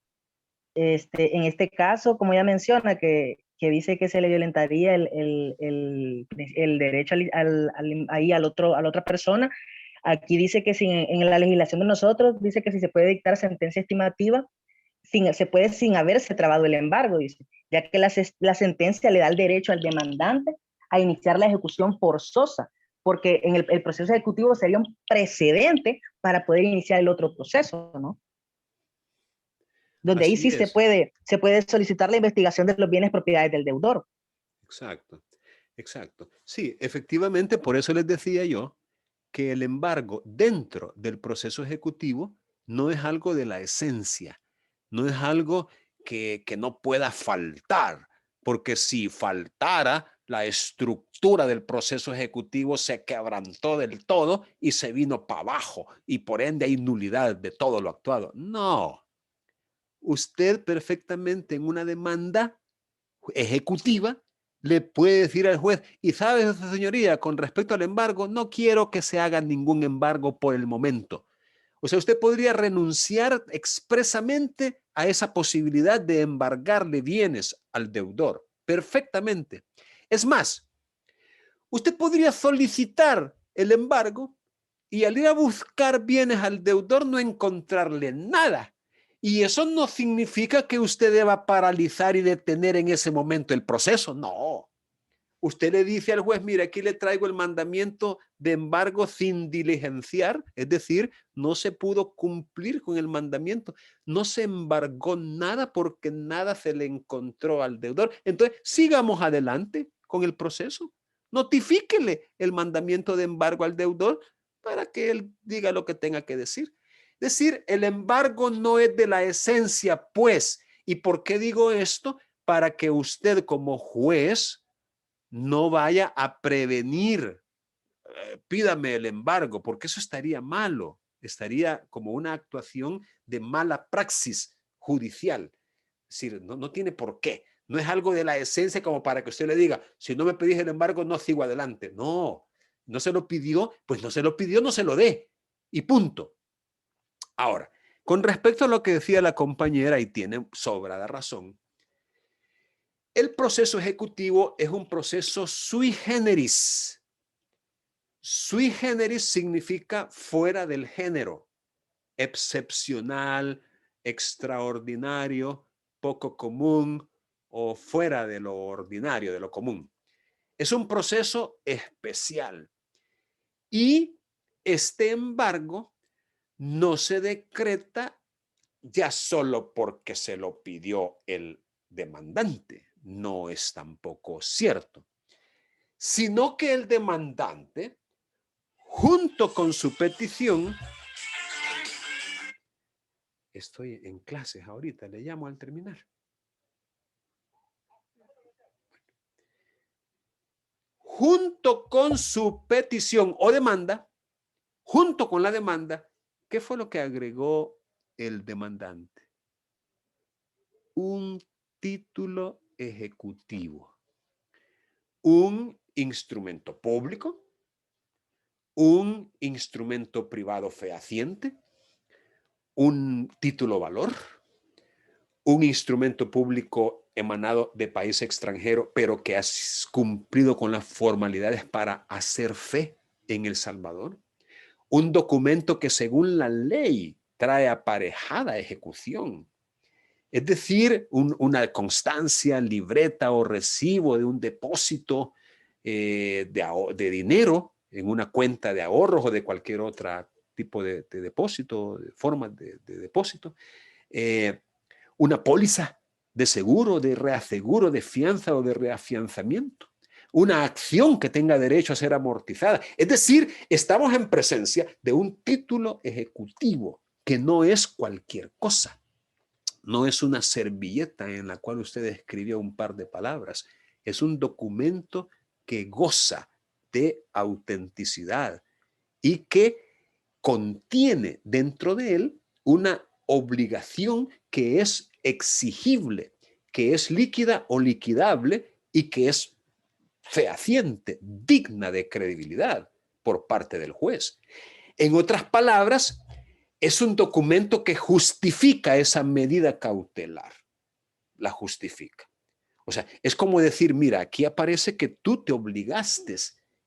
En este caso, como ella menciona, que dice que se le violentaría el derecho ahí a la otra persona, aquí dice que en la legislación de nosotros, dice que si se puede dictar sentencia estimativa, se puede sin haberse trabado el embargo, dice, ya que la sentencia le da el derecho al demandante a iniciar la ejecución forzosa, porque en el proceso ejecutivo sería un precedente para poder iniciar el otro proceso, ¿no? Donde ahí sí se puede solicitar la investigación de los bienes propiedades del deudor. Exacto, exacto. Sí, efectivamente, por eso les decía yo que el embargo dentro del proceso ejecutivo no es algo de la esencia, no es algo que no pueda faltar, porque si faltara, la estructura del proceso ejecutivo se quebrantó del todo y se vino para abajo y por ende hay nulidad de todo lo actuado. No. Usted perfectamente en una demanda ejecutiva le puede decir al juez, y sabe, señoría, con respecto al embargo, no quiero que se haga ningún embargo por el momento. O sea, usted podría renunciar expresamente a esa posibilidad de embargarle bienes al deudor, perfectamente. Es más, usted podría solicitar el embargo y al ir a buscar bienes al deudor no encontrarle nada. Y eso no significa que usted deba paralizar y detener en ese momento el proceso. No. Usted le dice al juez, mire, aquí le traigo el mandamiento de embargo sin diligenciar, es decir, no se pudo cumplir con el mandamiento, no se embargó nada porque nada se le encontró al deudor. Entonces, sigamos adelante con el proceso. Notifíquele el mandamiento de embargo al deudor para que él diga lo que tenga que decir. Es decir, el embargo no es de la esencia, pues. ¿Y por qué digo esto? Para que usted como juez no vaya a prevenir, pídame el embargo, porque eso estaría malo. estaría como una actuación de mala praxis judicial. Es decir, no tiene por qué. No es algo de la esencia como para que usted le diga, si no me pedís el embargo, no sigo adelante. No, no se lo pidió, pues no se lo pidió, no se lo dé. Y punto. Ahora, con respecto a lo que decía la compañera, y tiene sobrada razón, el proceso ejecutivo es un proceso sui generis. Sui generis significa fuera del género, excepcional, extraordinario, poco común o fuera de lo ordinario, de lo común. Es un proceso especial y este embargo no se decreta ya solo porque se lo pidió el demandante. No es tampoco cierto, sino que el demandante, junto con su petición, estoy en clases ahorita, le llamo al terminar. Junto con su petición o demanda, junto con la demanda, ¿qué fue lo que agregó el demandante? Un título ejecutivo, un instrumento público, un instrumento privado fehaciente, un título valor, un instrumento público emanado de país extranjero, pero que ha cumplido con las formalidades para hacer fe en El Salvador, un documento que según la ley trae aparejada ejecución. Es decir, una constancia, libreta o recibo de un depósito de dinero en una cuenta de ahorros o de cualquier otro tipo de depósito, de forma de depósito, una póliza de seguro, de reaseguro, de fianza o de reafianzamiento, una acción que tenga derecho a ser amortizada. Es decir, estamos en presencia de un título ejecutivo que no es cualquier cosa. No es una servilleta en la cual usted escribió un par de palabras. Es un documento que goza de autenticidad y que contiene dentro de él una obligación que es exigible, que es líquida o liquidable y que es fehaciente, digna de credibilidad por parte del juez. En otras palabras, es un documento que justifica esa medida cautelar. La justifica. O sea, es como decir, mira, aquí aparece que tú te obligaste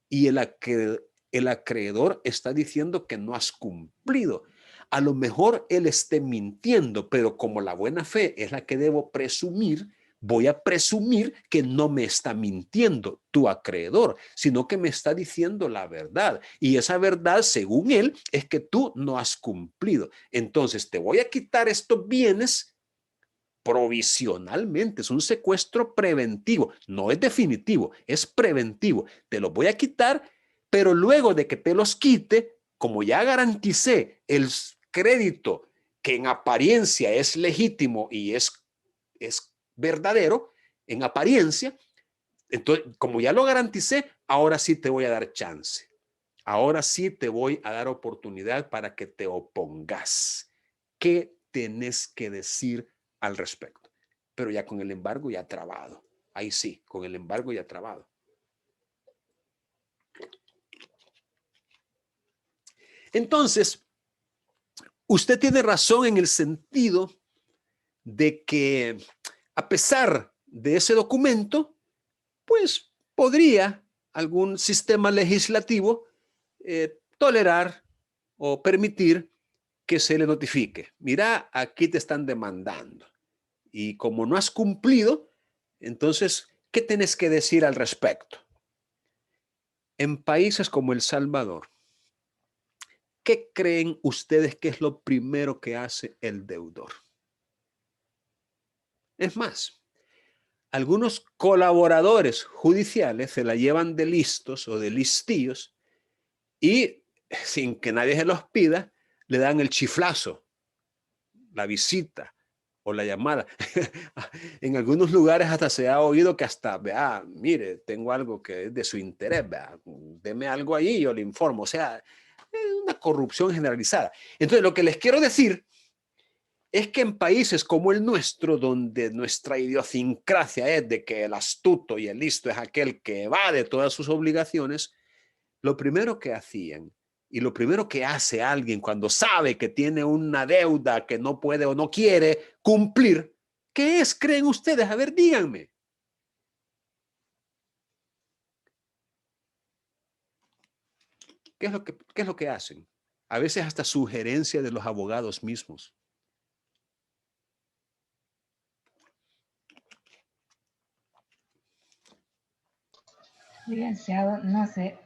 y el acreedor está diciendo que no has cumplido. A lo mejor él esté mintiendo, pero como la buena fe es la que debo presumir, voy a presumir que no me está mintiendo tu acreedor, sino que me está diciendo la verdad. Y esa verdad, según él, es que tú no has cumplido. Entonces, te voy a quitar estos bienes provisionalmente. Es un secuestro preventivo. No es definitivo, es preventivo. Te los voy a quitar, pero luego de que te los quite, como ya garanticé el crédito que en apariencia es legítimo y es verdadero, en apariencia, entonces, como ya lo garanticé, ahora sí te voy a dar chance. Ahora sí te voy a dar oportunidad para que te opongas. ¿Qué tenés que decir al respecto? Pero ya con el embargo ya trabado. Ahí sí, con el embargo ya trabado. Entonces, usted tiene razón en el sentido de que a pesar de ese documento, pues podría algún sistema legislativo tolerar o permitir que se le notifique. Mira, aquí te están demandando. Y como no has cumplido, entonces, ¿qué tienes que decir al respecto? En países como El Salvador, ¿qué creen ustedes que es lo primero que hace el deudor? Es más, algunos colaboradores judiciales se la llevan de listos o de listillos y sin que nadie se los pida, le dan el chiflazo, la visita o la llamada. En algunos lugares hasta se ha oído que hasta, vea, mire, tengo algo que es de su interés, vea, deme algo ahí y yo le informo. O sea, una corrupción generalizada. Entonces, lo que les quiero decir es que en países como el nuestro, donde nuestra idiosincrasia es de que el astuto y el listo es aquel que evade todas sus obligaciones, lo primero que hacían y lo primero que hace alguien cuando sabe que tiene una deuda que no puede o no quiere cumplir, ¿qué es, creen ustedes? A ver, díganme. ¿Qué es lo que hacen? A veces hasta sugerencia de los abogados mismos. Licenciado, no sé.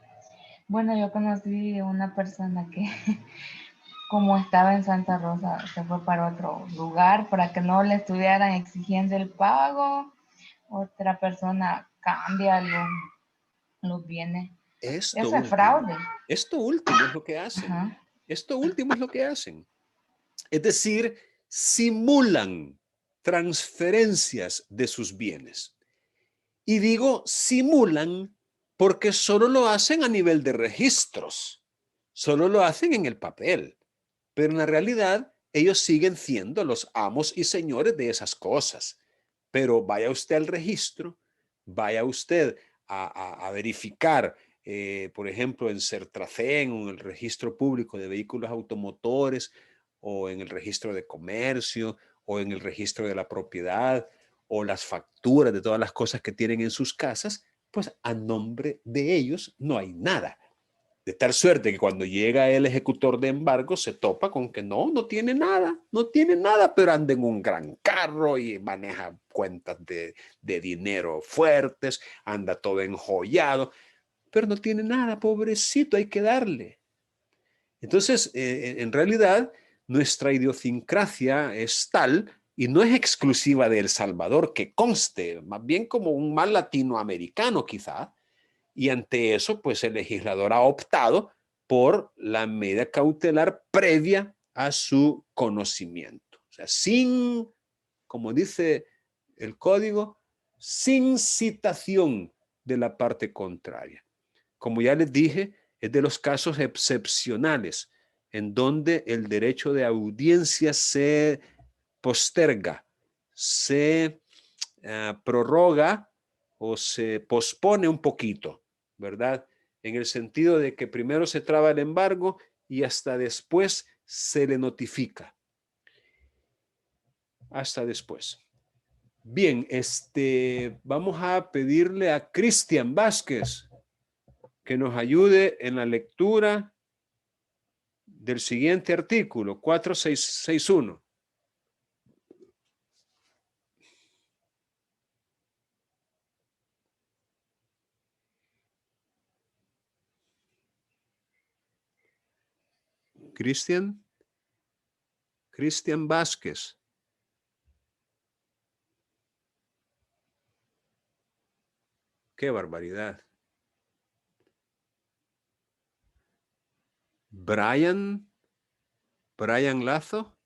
Bueno, yo conocí una persona que como estaba en Santa Rosa, se fue para otro lugar para que no le estuvieran exigiendo el pago. Otra persona cambia los bienes. Esto Eso es último. fraude. Esto último es lo que hacen. Ajá. Esto último es lo que hacen. Es decir, simulan transferencias de sus bienes. Y digo simulan porque solo lo hacen a nivel de registros. Solo lo hacen en el papel. Pero en la realidad, ellos siguen siendo los amos y señores de esas cosas. Pero vaya usted al registro, vaya usted a verificar, por ejemplo, en Sertracén o en el registro público de vehículos automotores o en el registro de comercio o en el registro de la propiedad o las facturas de todas las cosas que tienen en sus casas, pues a nombre de ellos no hay nada. De tal suerte que cuando llega el ejecutor de embargo se topa con que no tiene nada, pero anda en un gran carro y maneja cuentas de dinero fuertes, anda todo enjollado, pero no tiene nada, pobrecito, hay que darle. Entonces, en realidad, nuestra idiosincrasia es tal y no es exclusiva de El Salvador, que conste, más bien como un mal latinoamericano quizá. Y ante eso, pues el legislador ha optado por la medida cautelar previa a su conocimiento. O sea, sin, como dice el código, sin citación de la parte contraria. Como ya les dije, es de los casos excepcionales en donde el derecho de audiencia se posterga, se prorroga o se pospone un poquito, ¿verdad? En el sentido de que primero se traba el embargo y hasta después se le notifica. Hasta después. Bien, vamos a pedirle a Cristian Vázquez que nos ayude en la lectura del siguiente artículo, 4661. Cristian Vázquez. Qué barbaridad. Brian Lazo.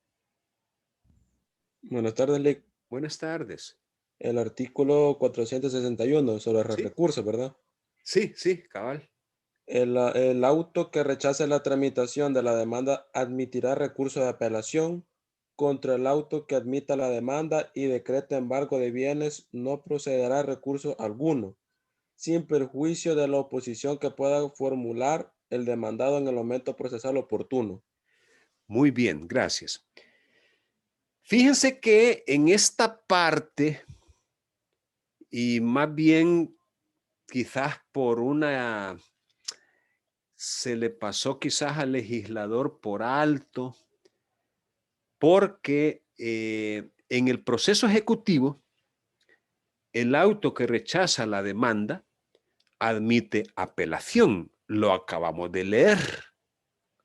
Buenas tardes, Lick. Buenas tardes. El artículo 461 sobre Sí. recursos, ¿verdad? Sí, cabal. El auto que rechace la tramitación de la demanda admitirá recurso de apelación. Contra el auto que admita la demanda y decrete embargo de bienes, no procederá recurso alguno, sin perjuicio de la oposición que pueda formular el demandado en el momento procesal oportuno. Muy bien, gracias. Fíjense que en esta parte, y más bien quizás se le pasó quizás al legislador por alto, porque en el proceso ejecutivo, el auto que rechaza la demanda admite apelación. Lo acabamos de leer.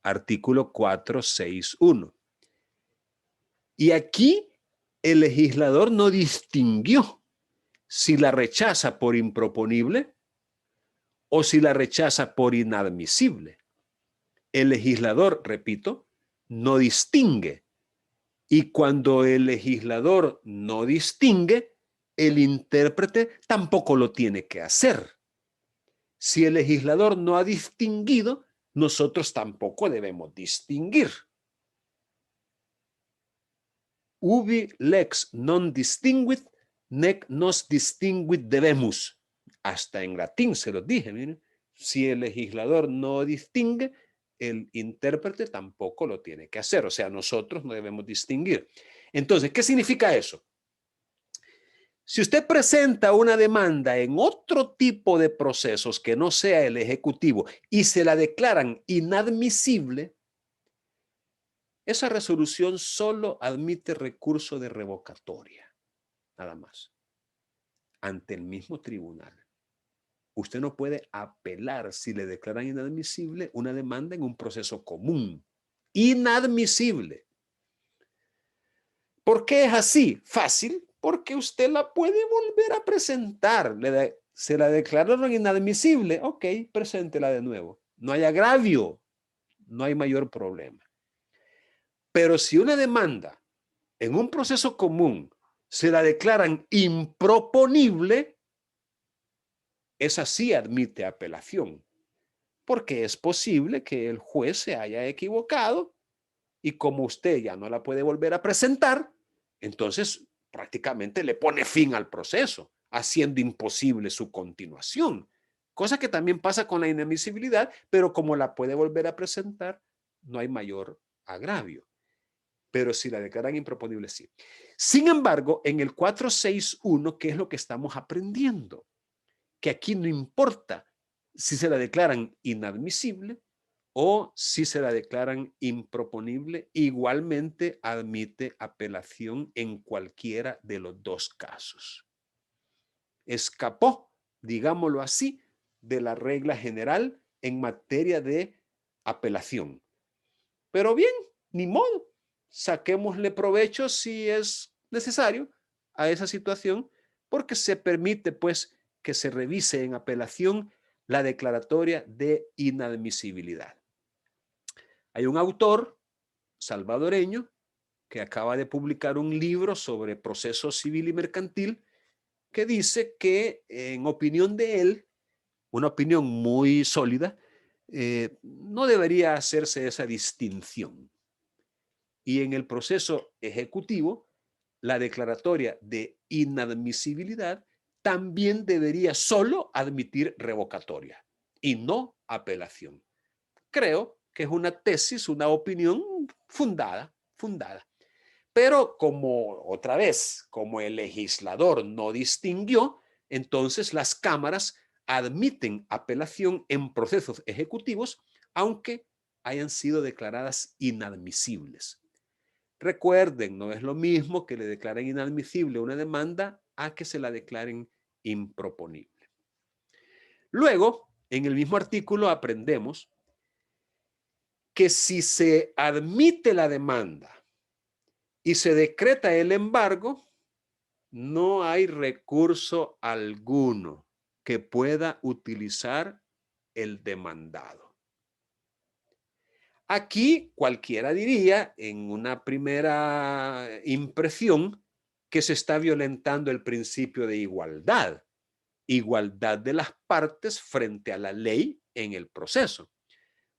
Artículo 461. Y aquí el legislador no distinguió si la rechaza por improponible o si la rechaza por inadmisible. El legislador, repito, no distingue. Y cuando el legislador no distingue, el intérprete tampoco lo tiene que hacer. Si el legislador no ha distinguido, nosotros tampoco debemos distinguir. Ubi lex non distinguit, nec nos distinguit debemus. Hasta en latín se los dije, miren. Si el legislador no distingue, el intérprete tampoco lo tiene que hacer. O sea, nosotros no debemos distinguir. Entonces, ¿qué significa eso? Si usted presenta una demanda en otro tipo de procesos que no sea el ejecutivo y se la declaran inadmisible, esa resolución solo admite recurso de revocatoria, nada más, ante el mismo tribunal. Usted no puede apelar si le declaran inadmisible una demanda en un proceso común. Inadmisible. ¿Por qué es así? Fácil, porque usted la puede volver a presentar. Se la declararon inadmisible, ok, preséntela de nuevo. No hay agravio, no hay mayor problema. Pero si una demanda en un proceso común se la declaran improponible, esa sí admite apelación, porque es posible que el juez se haya equivocado y como usted ya no la puede volver a presentar, entonces prácticamente le pone fin al proceso, haciendo imposible su continuación, cosa que también pasa con la inadmisibilidad, pero como la puede volver a presentar, no hay mayor agravio. Pero si la declaran improponible, sí. Sin embargo, en el 461, ¿qué es lo que estamos aprendiendo? Que aquí no importa si se la declaran inadmisible o si se la declaran improponible, igualmente admite apelación en cualquiera de los dos casos. Escapó, digámoslo así, de la regla general en materia de apelación. Pero bien, ni modo. Saquémosle provecho si es necesario a esa situación, porque se permite pues que se revise en apelación la declaratoria de inadmisibilidad. Hay un autor salvadoreño que acaba de publicar un libro sobre proceso civil y mercantil que dice que, en opinión de él, una opinión muy sólida, no debería hacerse esa distinción. Y en el proceso ejecutivo, la declaratoria de inadmisibilidad también debería solo admitir revocatoria y no apelación. Creo que es una tesis, una opinión fundada. Pero otra vez, como el legislador no distinguió, entonces las cámaras admiten apelación en procesos ejecutivos, aunque hayan sido declaradas inadmisibles. Recuerden, no es lo mismo que le declaren inadmisible una demanda a que se la declaren improponible. Luego, en el mismo artículo aprendemos que si se admite la demanda y se decreta el embargo, no hay recurso alguno que pueda utilizar el demandado. Aquí cualquiera diría, en una primera impresión, que se está violentando el principio de igualdad de las partes frente a la ley en el proceso.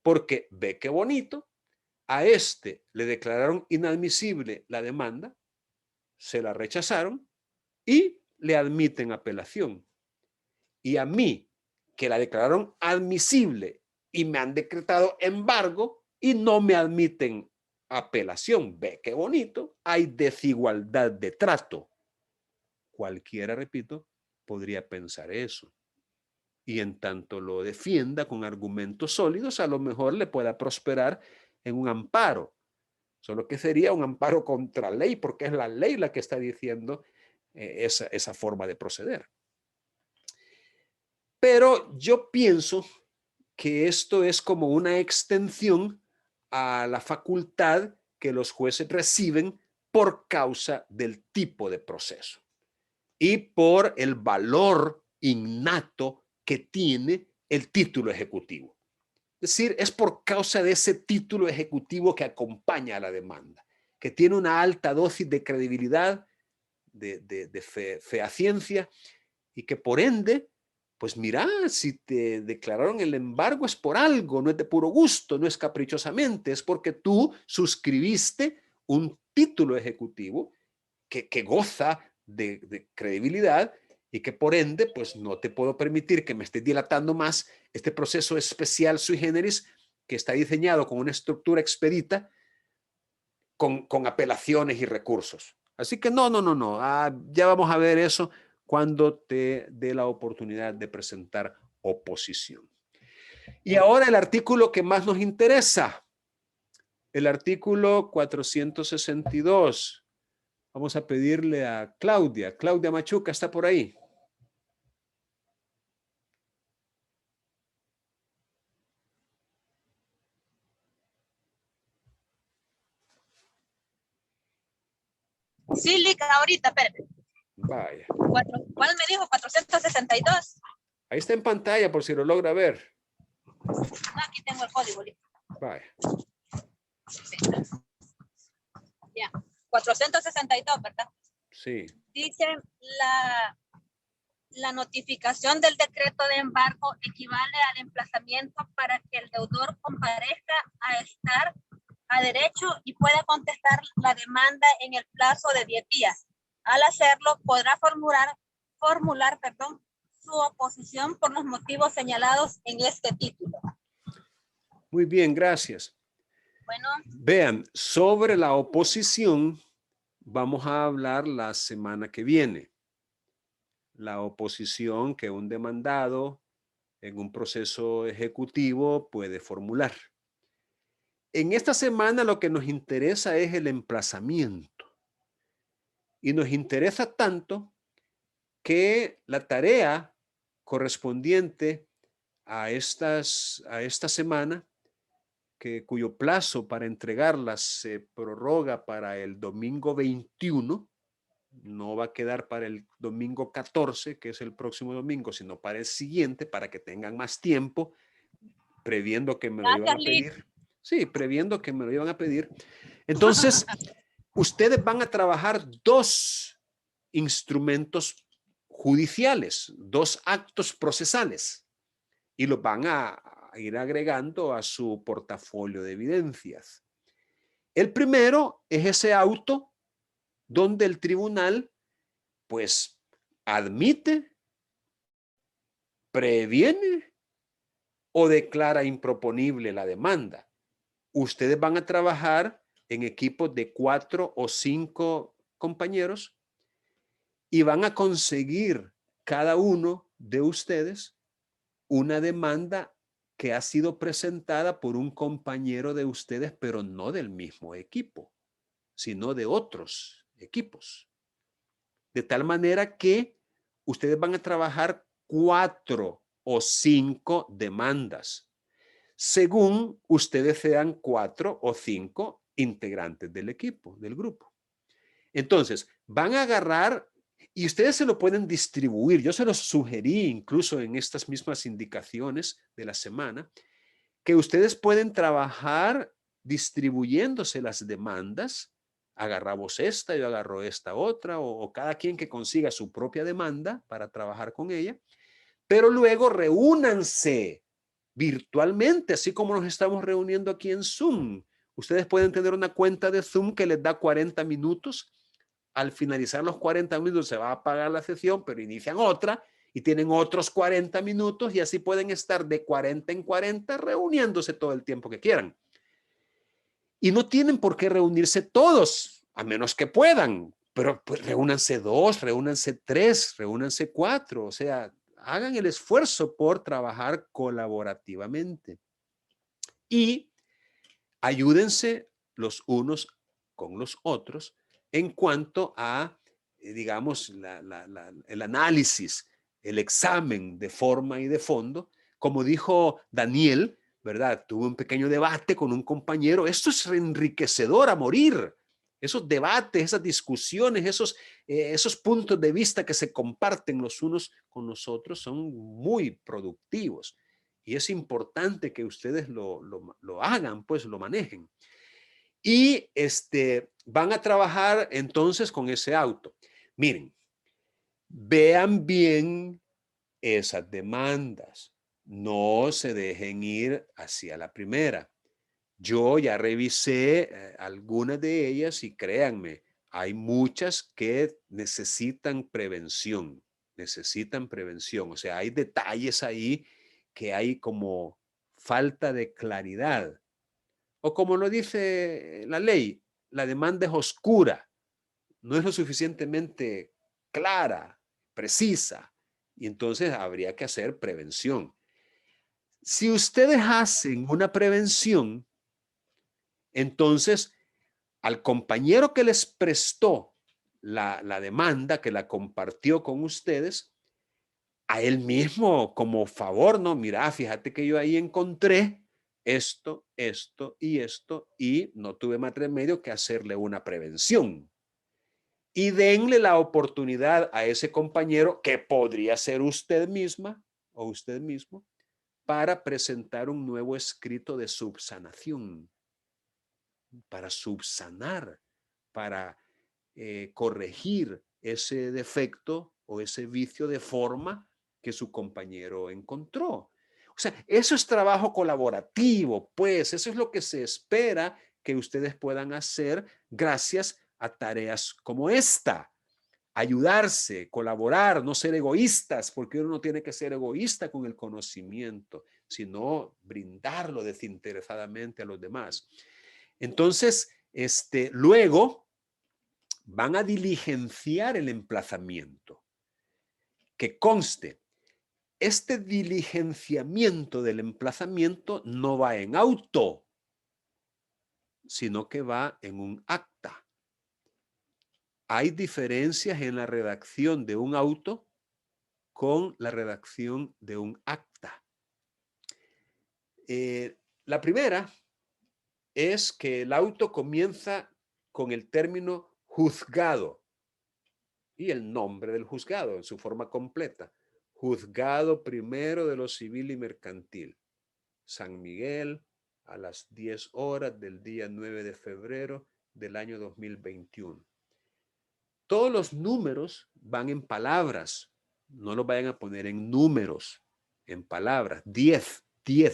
Porque ve qué bonito, a este le declararon inadmisible la demanda, se la rechazaron y le admiten apelación. Y a mí, que la declararon admisible y me han decretado embargo y no me admiten apelación, ve qué bonito, hay desigualdad de trato. Cualquiera, repito, podría pensar eso. Y en tanto lo defienda con argumentos sólidos, a lo mejor le pueda prosperar en un amparo. Solo que sería un amparo contra ley, porque es la ley la que está diciendo esa forma de proceder. Pero yo pienso que esto es como una extensión a la facultad que los jueces reciben por causa del tipo de proceso y por el valor innato que tiene el título ejecutivo. Es decir, es por causa de ese título ejecutivo que acompaña a la demanda, que tiene una alta dosis de credibilidad, de fehaciencia, y que por ende pues mira, si te declararon el embargo es por algo, no es de puro gusto, no es caprichosamente, es porque tú suscribiste un título ejecutivo que goza de credibilidad y que por ende, pues no te puedo permitir que me estés dilatando más este proceso especial sui generis que está diseñado con una estructura expedita con apelaciones y recursos. Así que no. Ya vamos a ver eso cuando te dé la oportunidad de presentar oposición. Y ahora el artículo que más nos interesa, el artículo 462. Vamos a pedirle a Claudia. Claudia Machuca, ¿está por ahí? Sí, Lica, ahorita, espérame. Vaya. ¿Cuál me dijo? 462. Ahí está en pantalla por si lo logra ver. Aquí tengo el código, Lica. Vaya. Ya. 462, ¿verdad? Sí. Dice la notificación del decreto de embargo equivale al emplazamiento para que el deudor comparezca a estar a derecho y pueda contestar la demanda en el plazo de 10 días. Al hacerlo, podrá formular su oposición por los motivos señalados en este título. Muy bien, gracias. Bueno. Vean, sobre la oposición vamos a hablar la semana que viene. La oposición que un demandado en un proceso ejecutivo puede formular. En esta semana lo que nos interesa es el emplazamiento. Y nos interesa tanto que la tarea correspondiente a esta semana, cuyo plazo para entregarlas se prorroga para el domingo 21, no va a quedar para el domingo 14, que es el próximo domingo, sino para el siguiente, para que tengan más tiempo, previendo que me lo iban a pedir. Sí, previendo que me lo iban a pedir. Entonces, ustedes van a trabajar 2 instrumentos judiciales, 2 actos procesales, y los van a ir agregando a su portafolio de evidencias. El primero es ese auto donde el tribunal, pues, admite, previene o declara improponible la demanda. Ustedes van a trabajar en equipos de 4 o 5 compañeros y van a conseguir cada uno de ustedes una demanda que ha sido presentada por un compañero de ustedes, pero no del mismo equipo, sino de otros equipos. De tal manera que ustedes van a trabajar 4 o 5 demandas, según ustedes sean 4 o 5 integrantes del equipo, del grupo. Entonces, van a agarrar y ustedes se lo pueden distribuir. Yo se los sugerí incluso en estas mismas indicaciones de la semana, que ustedes pueden trabajar distribuyéndose las demandas. Agarramos esta, yo agarro esta otra, o cada quien que consiga su propia demanda para trabajar con ella. Pero luego reúnanse virtualmente, así como nos estamos reuniendo aquí en Zoom. Ustedes pueden tener una cuenta de Zoom que les da 40 minutos. Al finalizar los 40 minutos se va a apagar la sesión, pero inician otra y tienen otros 40 minutos y así pueden estar de 40 en 40 reuniéndose todo el tiempo que quieran. Y no tienen por qué reunirse todos, a menos que puedan, pero pues reúnanse 2, reúnanse 3, reúnanse 4, o sea, hagan el esfuerzo por trabajar colaborativamente. Y ayúdense los unos con los otros en cuanto a, digamos, el análisis, el examen de forma y de fondo. Como dijo Daniel, ¿verdad? Tuvo un pequeño debate con un compañero. Esto es enriquecedor a morir. Esos debates, esas discusiones, esos puntos de vista que se comparten los unos con los otros son muy productivos. Y es importante que ustedes lo hagan, pues lo manejen. Y van a trabajar entonces con ese auto. Miren, vean bien esas demandas. No se dejen ir hacia la primera. Yo ya revisé algunas de ellas y créanme, hay muchas que necesitan prevención. Necesitan prevención. O sea, hay detalles ahí que hay como falta de claridad. O como lo dice la ley, la demanda es oscura, no es lo suficientemente clara, precisa, y entonces habría que hacer prevención. Si ustedes hacen una prevención, entonces al compañero que les prestó la demanda, que la compartió con ustedes, a él mismo como favor, no, mira, fíjate que yo ahí encontré esto, esto y esto, y no tuve más remedio que hacerle una prevención. Y denle la oportunidad a ese compañero, que podría ser usted misma o usted mismo, para presentar un nuevo escrito de subsanación, para subsanar, para corregir ese defecto o ese vicio de forma que su compañero encontró. O sea, eso es trabajo colaborativo, pues eso es lo que se espera que ustedes puedan hacer gracias a tareas como esta. Ayudarse, colaborar, no ser egoístas, porque uno no tiene que ser egoísta con el conocimiento, sino brindarlo desinteresadamente a los demás. Entonces, luego van a diligenciar el emplazamiento. Que conste, este diligenciamiento del emplazamiento no va en auto, sino que va en un acta. Hay diferencias en la redacción de un auto con la redacción de un acta. La primera es que el auto comienza con el término juzgado y el nombre del juzgado en su forma completa. Juzgado primero de lo civil y mercantil. San Miguel, a las 10 horas del día 9 de febrero del año 2021. Todos los números van en palabras. No los vayan a poner en números, en palabras. 10,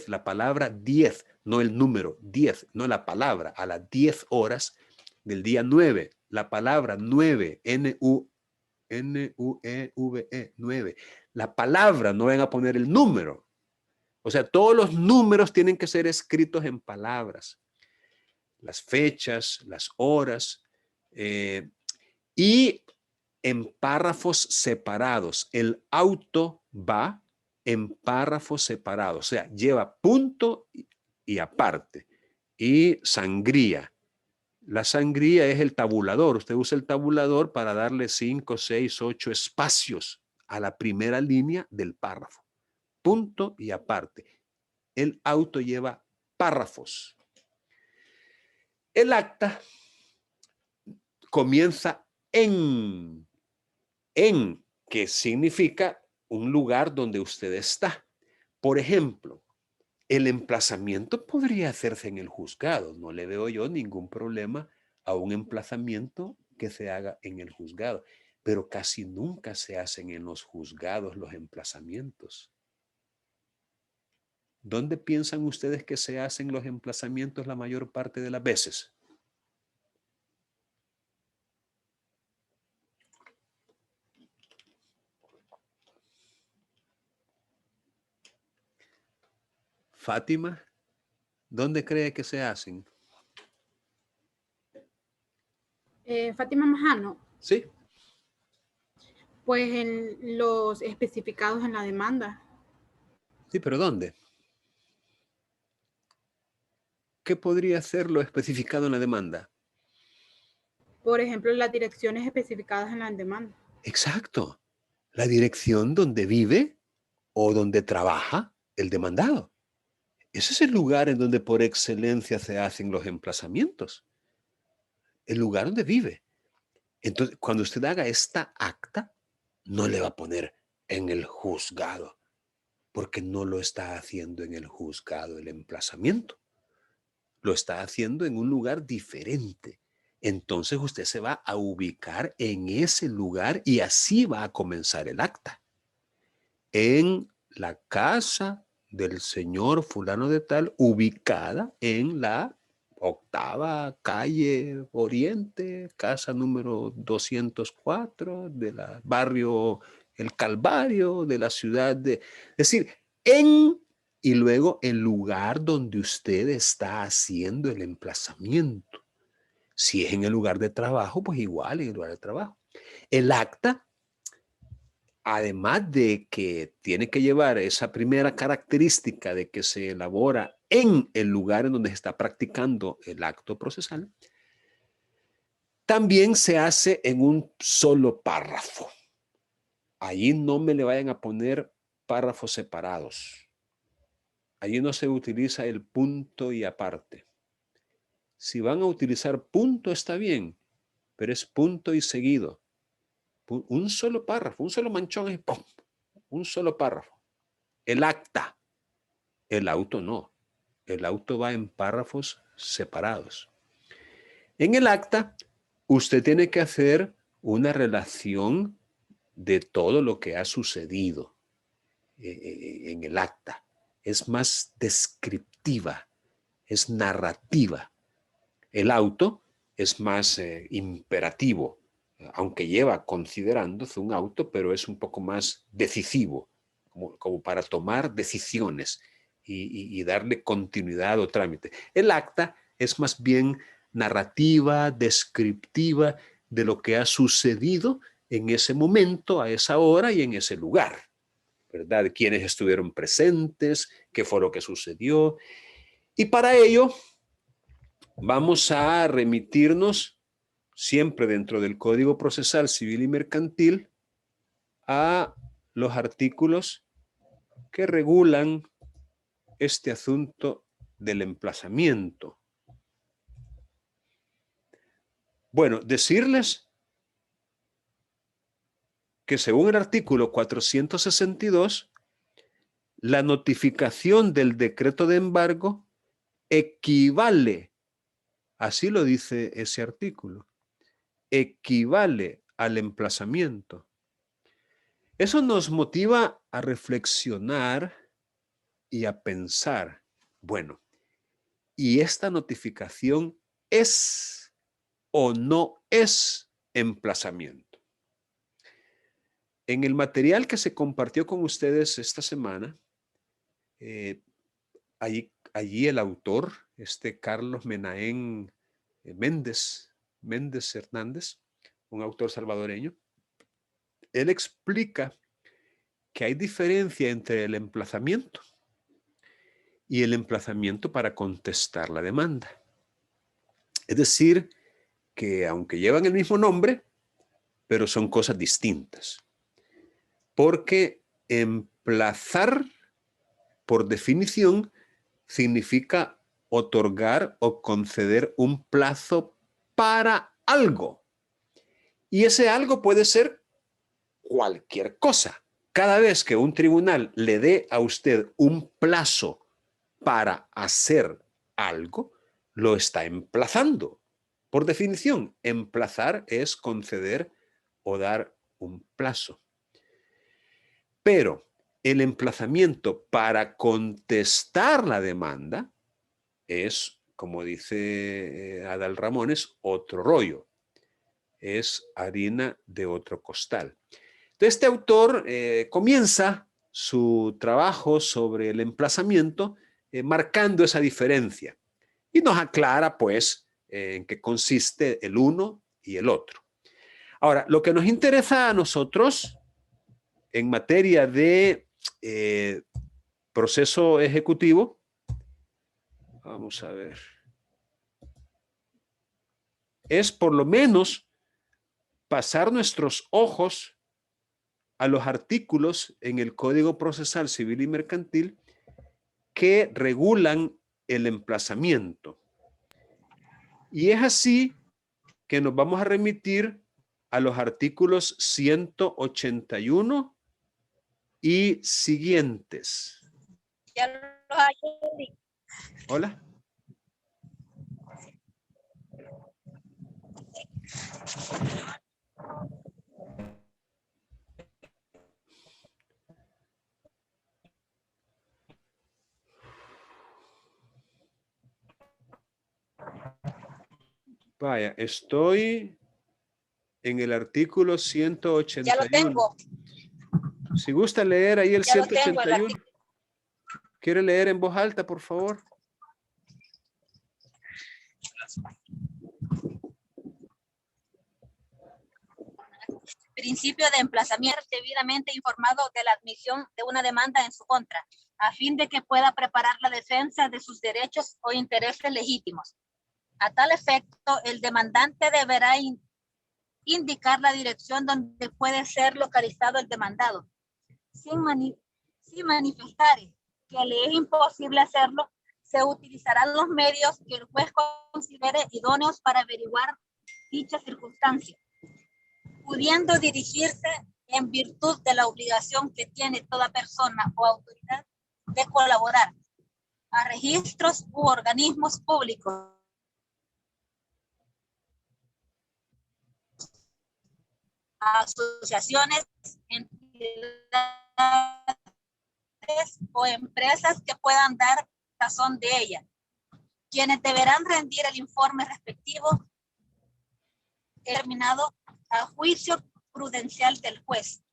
la palabra 10, no el número, 10, no la palabra. A las 10 horas del día 9, la palabra 9, N-U-E-V-E, 9. La palabra, no van a poner el número. O sea, todos los números tienen que ser escritos en palabras. Las fechas, las horas, y en párrafos separados. El auto va en párrafos separados. O sea, lleva punto y aparte. Y sangría. La sangría es el tabulador. Usted usa el tabulador para darle 5, 6, 8 espacios a la primera línea del párrafo. Punto y aparte. El auto lleva párrafos. El acta comienza en, que significa un lugar donde usted está. Por ejemplo, el emplazamiento podría hacerse en el juzgado. No le veo yo ningún problema a un emplazamiento que se haga en el juzgado, pero casi nunca se hacen en los juzgados los emplazamientos. ¿Dónde piensan ustedes que se hacen los emplazamientos la mayor parte de las veces? Fátima, ¿dónde cree que se hacen? Fátima Majano. Sí. Pues en los especificados en la demanda. Sí, pero ¿dónde? ¿Qué podría ser lo especificado en la demanda? Por ejemplo, las direcciones especificadas en la demanda. Exacto. La dirección donde vive o donde trabaja el demandado. Ese es el lugar en donde por excelencia se hacen los emplazamientos. El lugar donde vive. Entonces, cuando usted haga esta acta, no le va a poner en el juzgado, porque no lo está haciendo en el juzgado el emplazamiento. Lo está haciendo en un lugar diferente. Entonces usted se va a ubicar en ese lugar y así va a comenzar el acta. en la casa del señor fulano de tal, ubicada en la 8ª calle Oriente, casa número 204 del barrio El Calvario de la ciudad de... Es decir, y luego el lugar donde usted está haciendo el emplazamiento. Si es en el lugar de trabajo, pues igual en el lugar de trabajo. El acta, además de que tiene que llevar esa primera característica de que se elabora en el lugar en donde se está practicando el acto procesal, también se hace en un solo párrafo. Allí no me le vayan a poner párrafos separados. Allí no se utiliza el punto y aparte. Si van a utilizar punto está bien, pero es punto y seguido. Un solo párrafo, un solo manchón es ¡pum! Un solo párrafo. El acta, el auto no. El auto va en párrafos separados. En el acta, usted tiene que hacer una relación de todo lo que ha sucedido en el acta. Es más descriptiva, es narrativa. El auto es más imperativo, aunque lleva considerándose un auto, pero es un poco más decisivo, como para tomar decisiones y darle continuidad o trámite. El acta es más bien narrativa, descriptiva de lo que ha sucedido en ese momento, a esa hora y en ese lugar, ¿verdad? Quiénes estuvieron presentes, qué fue lo que sucedió. Y para ello vamos a remitirnos siempre dentro del Código Procesal Civil y Mercantil a los artículos que regulan este asunto del emplazamiento. Bueno, decirles que según el artículo 462, la notificación del decreto de embargo equivale, así lo dice ese artículo, equivale al emplazamiento. Eso nos motiva a reflexionar y a pensar, bueno, ¿y esta notificación es o no es emplazamiento? En el material que se compartió con ustedes esta semana, allí el autor, Carlos Menahem Méndez Hernández, un autor salvadoreño, él explica que hay diferencia entre el emplazamiento y el emplazamiento para contestar la demanda. Es decir, que aunque llevan el mismo nombre, pero son cosas distintas. Porque emplazar, por definición, significa otorgar o conceder un plazo para algo. Y ese algo puede ser cualquier cosa. Cada vez que un tribunal le dé a usted un plazo para hacer algo, lo está emplazando. Por definición, emplazar es conceder o dar un plazo. Pero el emplazamiento para contestar la demanda es, como dice Adal Ramones, otro rollo. Es harina de otro costal. Entonces, este autor comienza su trabajo sobre el emplazamiento marcando esa diferencia y nos aclara, pues, en qué consiste el uno y el otro. Ahora, lo que nos interesa a nosotros en materia de proceso ejecutivo, vamos a ver, es por lo menos pasar nuestros ojos a los artículos en el Código Procesal Civil y Mercantil que regulan el emplazamiento. Y es así que nos vamos a remitir a los artículos 181 y siguientes. Ya los hay. Hola. Vaya, estoy en el artículo 181. Ya lo tengo. Si gusta leer ahí el Ya lo tengo, el 181. artículo. ¿Quiere leer en voz alta, por favor? Principio de emplazamiento debidamente informado de la admisión de una demanda en su contra, a fin de que pueda preparar la defensa de sus derechos o intereses legítimos. A tal efecto, el demandante deberá indicar la dirección donde puede ser localizado el demandado. Sin manifestar que le es imposible hacerlo, se utilizarán los medios que el juez considere idóneos para averiguar dicha circunstancia, pudiendo dirigirse en virtud de la obligación que tiene toda persona o autoridad de colaborar a registros u organismos públicos, a asociaciones, entidades o empresas que puedan dar razón de ella, quienes deberán rendir el informe respectivo terminado a juicio prudencial del juez.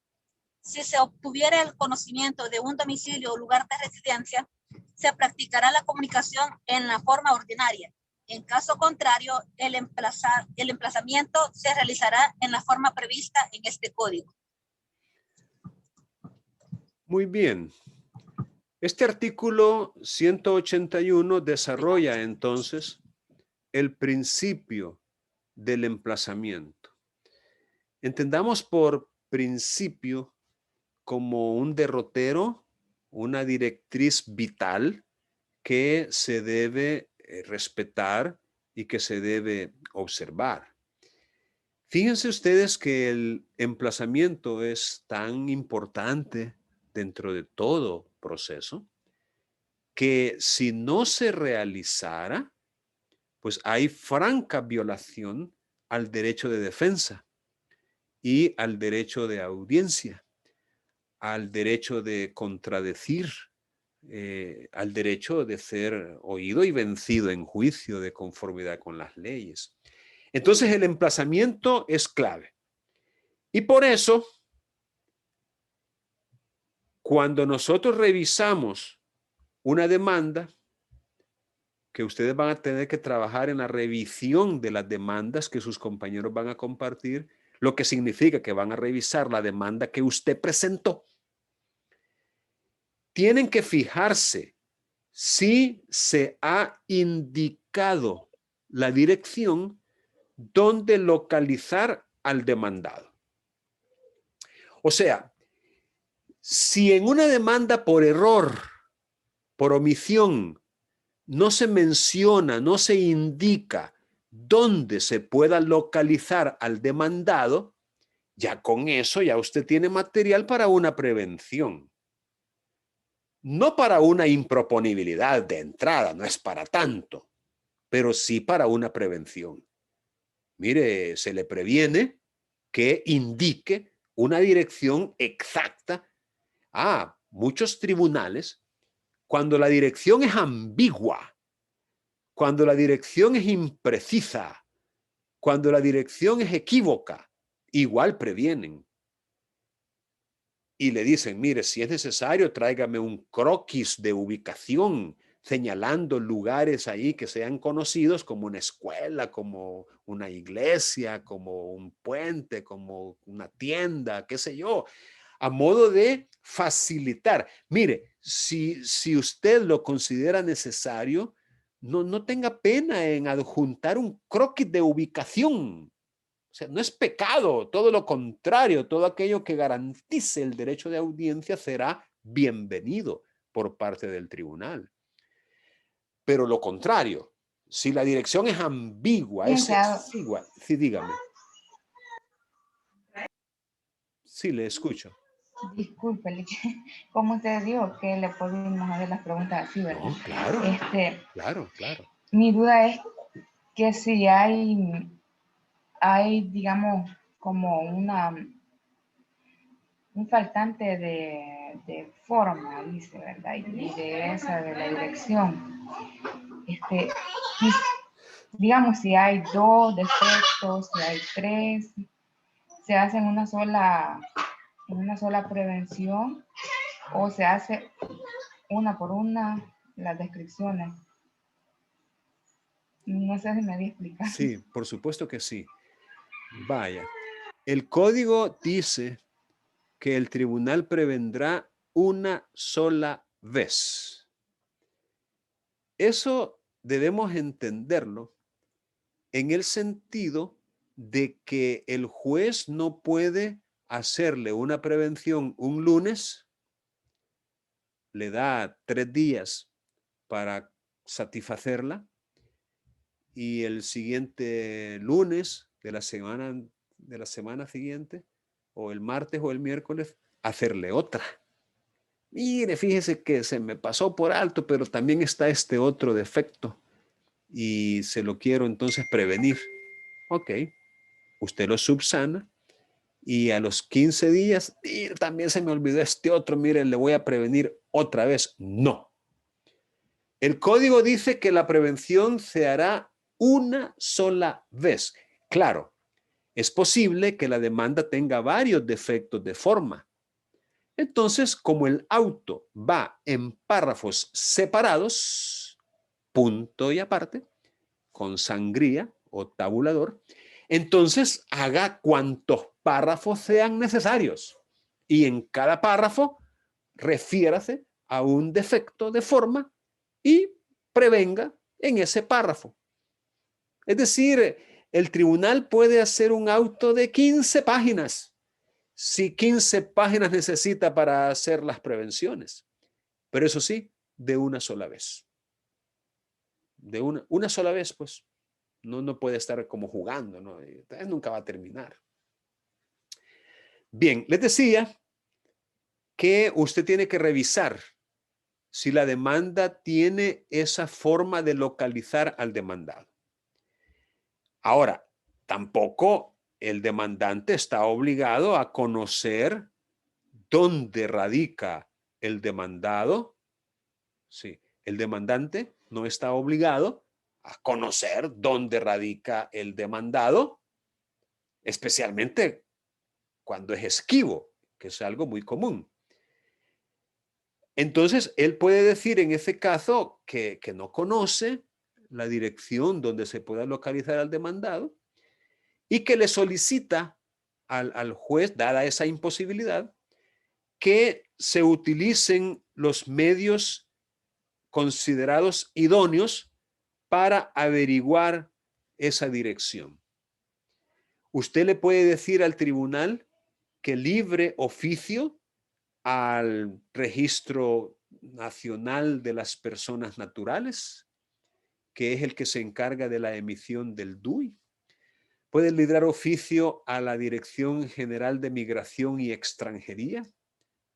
Si se obtuviera el conocimiento de un domicilio o lugar de residencia, se practicará la comunicación en la forma ordinaria. En caso contrario, el emplazamiento se realizará en la forma prevista en este código. Muy bien. Este artículo 181 desarrolla entonces el principio del emplazamiento. Entendamos por principio como un derrotero, una directriz vital que se debe respetar y que se debe observar. Fíjense ustedes que el emplazamiento es tan importante dentro de todo proceso que si no se realizara, pues hay franca violación al derecho de defensa y al derecho de audiencia, al derecho de contradecir, al derecho de ser oído y vencido en juicio de conformidad con las leyes. Entonces el emplazamiento es clave. Y por eso, cuando nosotros revisamos una demanda, que ustedes van a tener que trabajar en la revisión de las demandas que sus compañeros van a compartir, lo que significa que van a revisar la demanda que usted presentó. Tienen que fijarse si se ha indicado la dirección donde localizar al demandado. O sea, si en una demanda por error, por omisión, no se menciona, no se indica dónde se pueda localizar al demandado, ya con eso ya usted tiene material para una prevención. No para una improponibilidad de entrada, no es para tanto, pero sí para una prevención. Mire, se le previene que indique una dirección exacta. Muchos tribunales, cuando la dirección es ambigua, cuando la dirección es imprecisa, cuando la dirección es equívoca, igual previenen. Y le dicen, mire, si es necesario, tráigame un croquis de ubicación, señalando lugares ahí que sean conocidos como una escuela, como una iglesia, como un puente, como una tienda, qué sé yo, a modo de facilitar. Mire, si usted lo considera necesario, no tenga pena en adjuntar un croquis de ubicación. O sea, no es pecado, todo lo contrario, todo aquello que garantice el derecho de audiencia será bienvenido por parte del tribunal. Pero lo contrario, si la dirección es ambigua, es exigua, sí, dígame. Sí, le escucho. Disculpe, como usted dijo que le podemos hacer las preguntas así, ¿verdad? No, claro, claro. Mi duda es que si hay, digamos, como un faltante de forma, dice, ¿verdad? Y de esa, de la dirección. digamos, si hay 2 defectos, si hay 3, se hace en una sola prevención o se hace una por una las descripciones. No sé si me voy a explicar. Sí, por supuesto que sí. Vaya, el código dice que el tribunal prevendrá una sola vez. Eso debemos entenderlo en el sentido de que el juez no puede hacerle una prevención un lunes, le da 3 días para satisfacerla y el siguiente lunes de la semana siguiente o el martes o el miércoles hacerle otra. Mire, fíjese que se me pasó por alto, pero también está este otro defecto y se lo quiero entonces prevenir. Ok, usted lo subsana y a los 15 días también se me olvidó este otro, mire, le voy a prevenir otra vez. No. El código dice que la prevención se hará una sola vez. Claro, es posible que la demanda tenga varios defectos de forma. Entonces, como el auto va en párrafos separados, punto y aparte, con sangría o tabulador, entonces haga cuantos párrafos sean necesarios. Y en cada párrafo refiérase a un defecto de forma y prevenga en ese párrafo. Es decir, el tribunal puede hacer un auto de 15 páginas si 15 páginas necesita para hacer las prevenciones. Pero eso sí, de una sola vez. De una sola vez, pues. No puede estar como jugando, ¿no? Nunca va a terminar. Bien, les decía que usted tiene que revisar si la demanda tiene esa forma de localizar al demandado. Ahora, tampoco el demandante está obligado a conocer dónde radica el demandado. Sí, el demandante no está obligado a conocer dónde radica el demandado, especialmente cuando es esquivo, que es algo muy común. Entonces, él puede decir en ese caso que no conoce la dirección donde se pueda localizar al demandado y que le solicita al juez, dada esa imposibilidad, que se utilicen los medios considerados idóneos para averiguar esa dirección. Usted le puede decir al tribunal que libre oficio al Registro Nacional de las Personas Naturales, que es el que se encarga de la emisión del DUI. Puede librar oficio a la Dirección General de Migración y Extranjería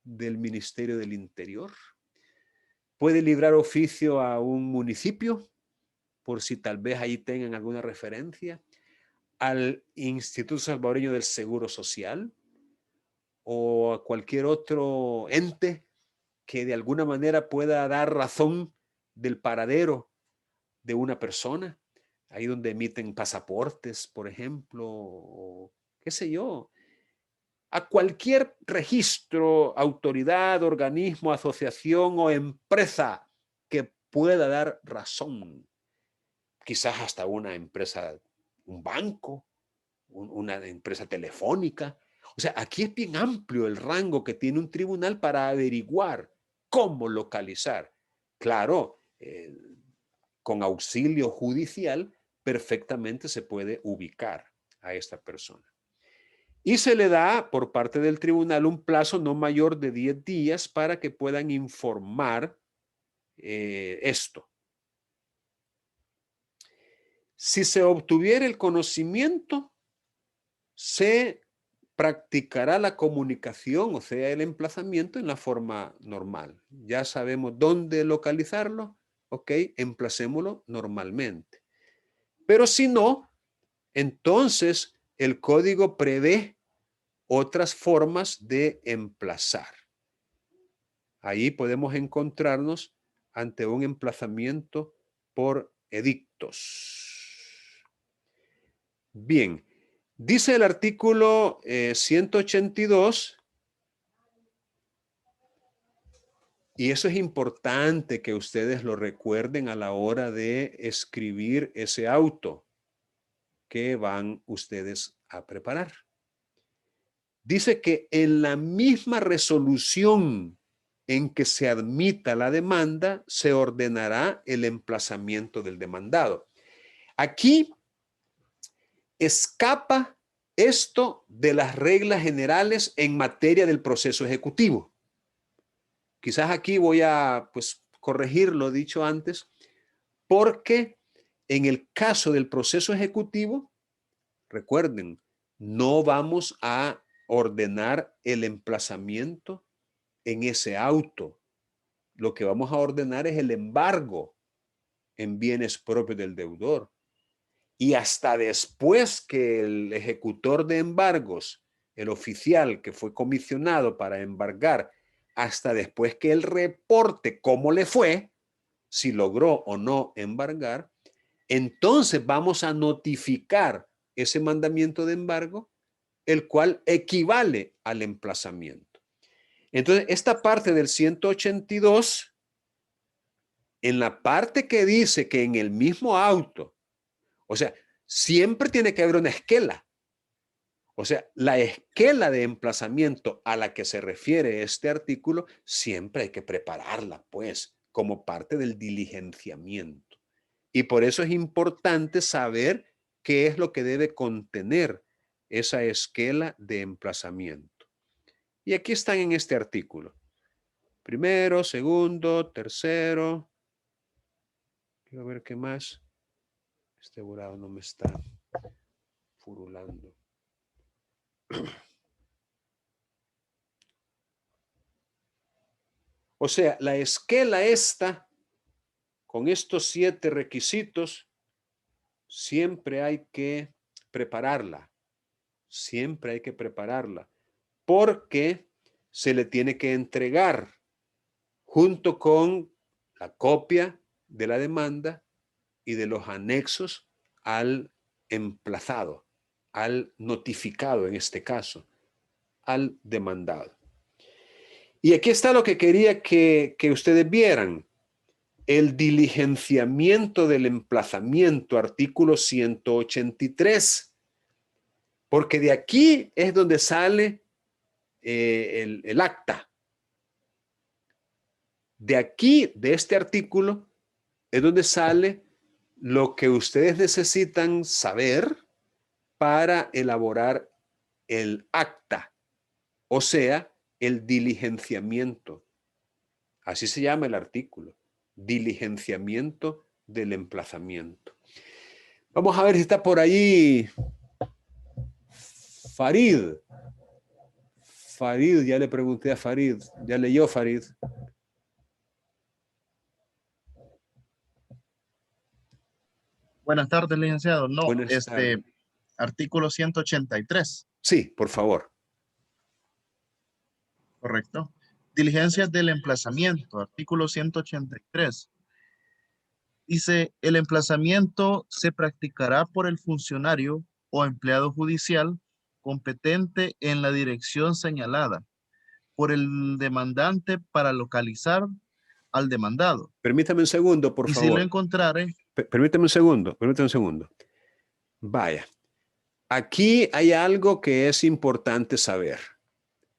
del Ministerio del Interior. Puede librar oficio a un municipio, por si tal vez ahí tengan alguna referencia, al Instituto Salvadoreño del Seguro Social o a cualquier otro ente que de alguna manera pueda dar razón del paradero de una persona, ahí donde emiten pasaportes, por ejemplo, o qué sé yo, a cualquier registro, autoridad, organismo, asociación o empresa que pueda dar razón. Quizás hasta una empresa, un banco, una empresa telefónica. O sea, aquí es bien amplio el rango que tiene un tribunal para averiguar cómo localizar. Claro, con auxilio judicial perfectamente se puede ubicar a esta persona. Y se le da por parte del tribunal un plazo no mayor de 10 días para que puedan informar esto. Si se obtuviera el conocimiento, se practicará la comunicación, o sea, el emplazamiento en la forma normal. Ya sabemos dónde localizarlo, ok, emplacémoslo normalmente. Pero si no, entonces el código prevé otras formas de emplazar. Ahí podemos encontrarnos ante un emplazamiento por edictos. Bien, dice el artículo 182, y eso es importante que ustedes lo recuerden a la hora de escribir ese auto que van ustedes a preparar. Dice que en la misma resolución en que se admita la demanda, se ordenará el emplazamiento del demandado. Aquí escapa esto de las reglas generales en materia del proceso ejecutivo. Quizás aquí voy a corregir lo dicho antes, porque en el caso del proceso ejecutivo, recuerden, no vamos a ordenar el emplazamiento en ese auto. Lo que vamos a ordenar es el embargo en bienes propios del deudor. Y hasta después que el ejecutor de embargos, el oficial que fue comisionado para embargar, hasta después que él reporte cómo le fue, si logró o no embargar, entonces vamos a notificar ese mandamiento de embargo, el cual equivale al emplazamiento. Entonces, esta parte del 182, en la parte que dice que en el mismo auto, o sea, siempre tiene que haber una esquela. O sea, la esquela de emplazamiento a la que se refiere este artículo, siempre hay que prepararla, pues, como parte del diligenciamiento. Y por eso es importante saber qué es lo que debe contener esa esquela de emplazamiento. Y aquí están en este artículo. Primero, segundo, tercero. Quiero ver qué más. Este borrado no me está furulando. O sea, la esquela esta, con estos 7 requisitos, siempre hay que prepararla. Siempre hay que prepararla. Porque se le tiene que entregar junto con la copia de la demanda y de los anexos al emplazado, al notificado en este caso, al demandado. Y aquí está lo que quería que ustedes vieran. El diligenciamiento del emplazamiento, artículo 183. Porque de aquí es donde sale el acta. De aquí, de este artículo, es donde sale lo que ustedes necesitan saber para elaborar el acta, o sea, el diligenciamiento. Así se llama el artículo, diligenciamiento del emplazamiento. Vamos a ver si está por ahí Farid. Farid, ya le pregunté a Farid, ya leyó Farid. Buenas tardes, licenciado. No, Buenas tardes. Artículo 183. Sí, por favor. Correcto. Diligencias del emplazamiento, artículo 183. Dice, el emplazamiento se practicará por el funcionario o empleado judicial competente en la dirección señalada por el demandante para localizar al demandado. Permítame un segundo, por y favor. si lo encontrare... Permítame un segundo. Vaya, aquí hay algo que es importante saber,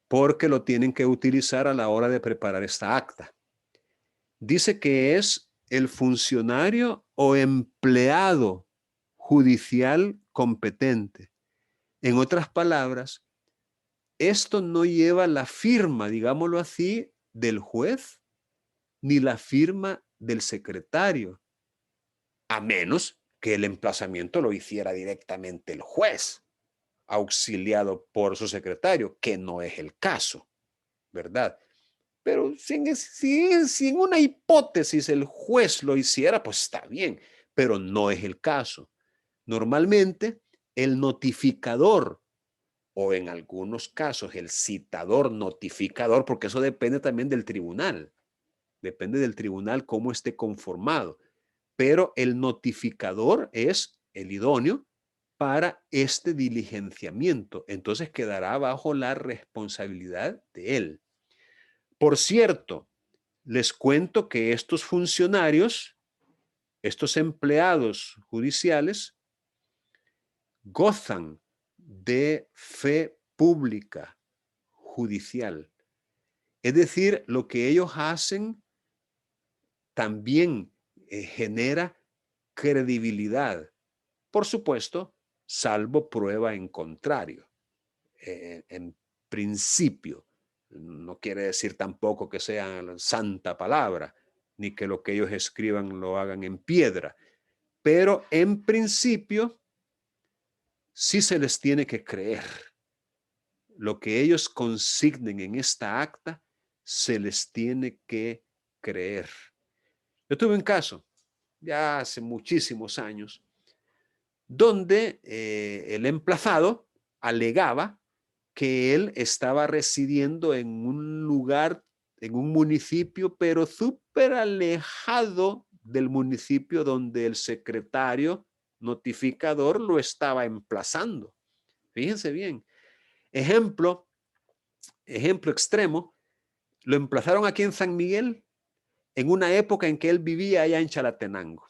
porque lo tienen que utilizar a la hora de preparar esta acta. Dice que es el funcionario o empleado judicial competente. En otras palabras, esto no lleva la firma, digámoslo así, del juez, ni la firma del secretario, a menos que el emplazamiento lo hiciera directamente el juez, auxiliado por su secretario, que no es el caso, ¿verdad? Pero si en una hipótesis el juez lo hiciera, pues está bien, pero no es el caso. Normalmente, el notificador, o en algunos casos el citador notificador, porque eso depende también del tribunal, depende del tribunal cómo esté conformado, pero el notificador es el idóneo para este diligenciamiento. Entonces quedará bajo la responsabilidad de él. Por cierto, les cuento que estos funcionarios, estos empleados judiciales, gozan de fe pública judicial. Es decir, lo que ellos hacen también genera credibilidad. Por supuesto, salvo prueba en contrario. En principio, no quiere decir tampoco que sea santa palabra, ni que lo que ellos escriban lo hagan en piedra. Pero en principio, sí se les tiene que creer. Lo que ellos consignen en esta acta, se les tiene que creer. Yo tuve un caso, ya hace muchísimos años, donde el emplazado alegaba que él estaba residiendo en un lugar, en un municipio, pero súper alejado del municipio donde el secretario notificador lo estaba emplazando. Fíjense bien. Ejemplo extremo, lo emplazaron aquí en San Miguel en una época en que él vivía allá en Chalatenango.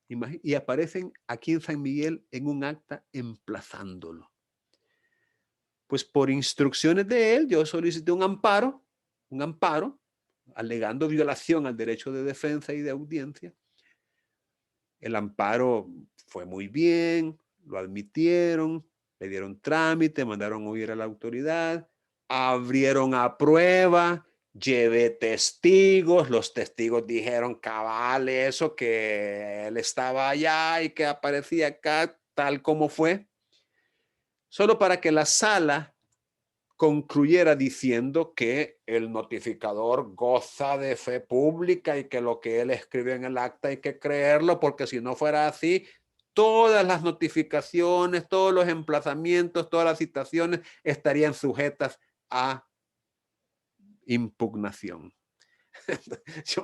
Y aparecen aquí en San Miguel en un acta emplazándolo. Pues por instrucciones de él, yo solicité un amparo, alegando violación al derecho de defensa y de audiencia. El amparo fue muy bien, lo admitieron, le dieron trámite, mandaron a oír a la autoridad, abrieron a prueba, llevé testigos, los testigos dijeron cabal eso, que él estaba allá y que aparecía acá tal como fue, solo para que la sala concluyera diciendo que el notificador goza de fe pública y que lo que él escribió en el acta hay que creerlo, porque si no fuera así, todas las notificaciones, todos los emplazamientos, todas las citaciones estarían sujetas a impugnación.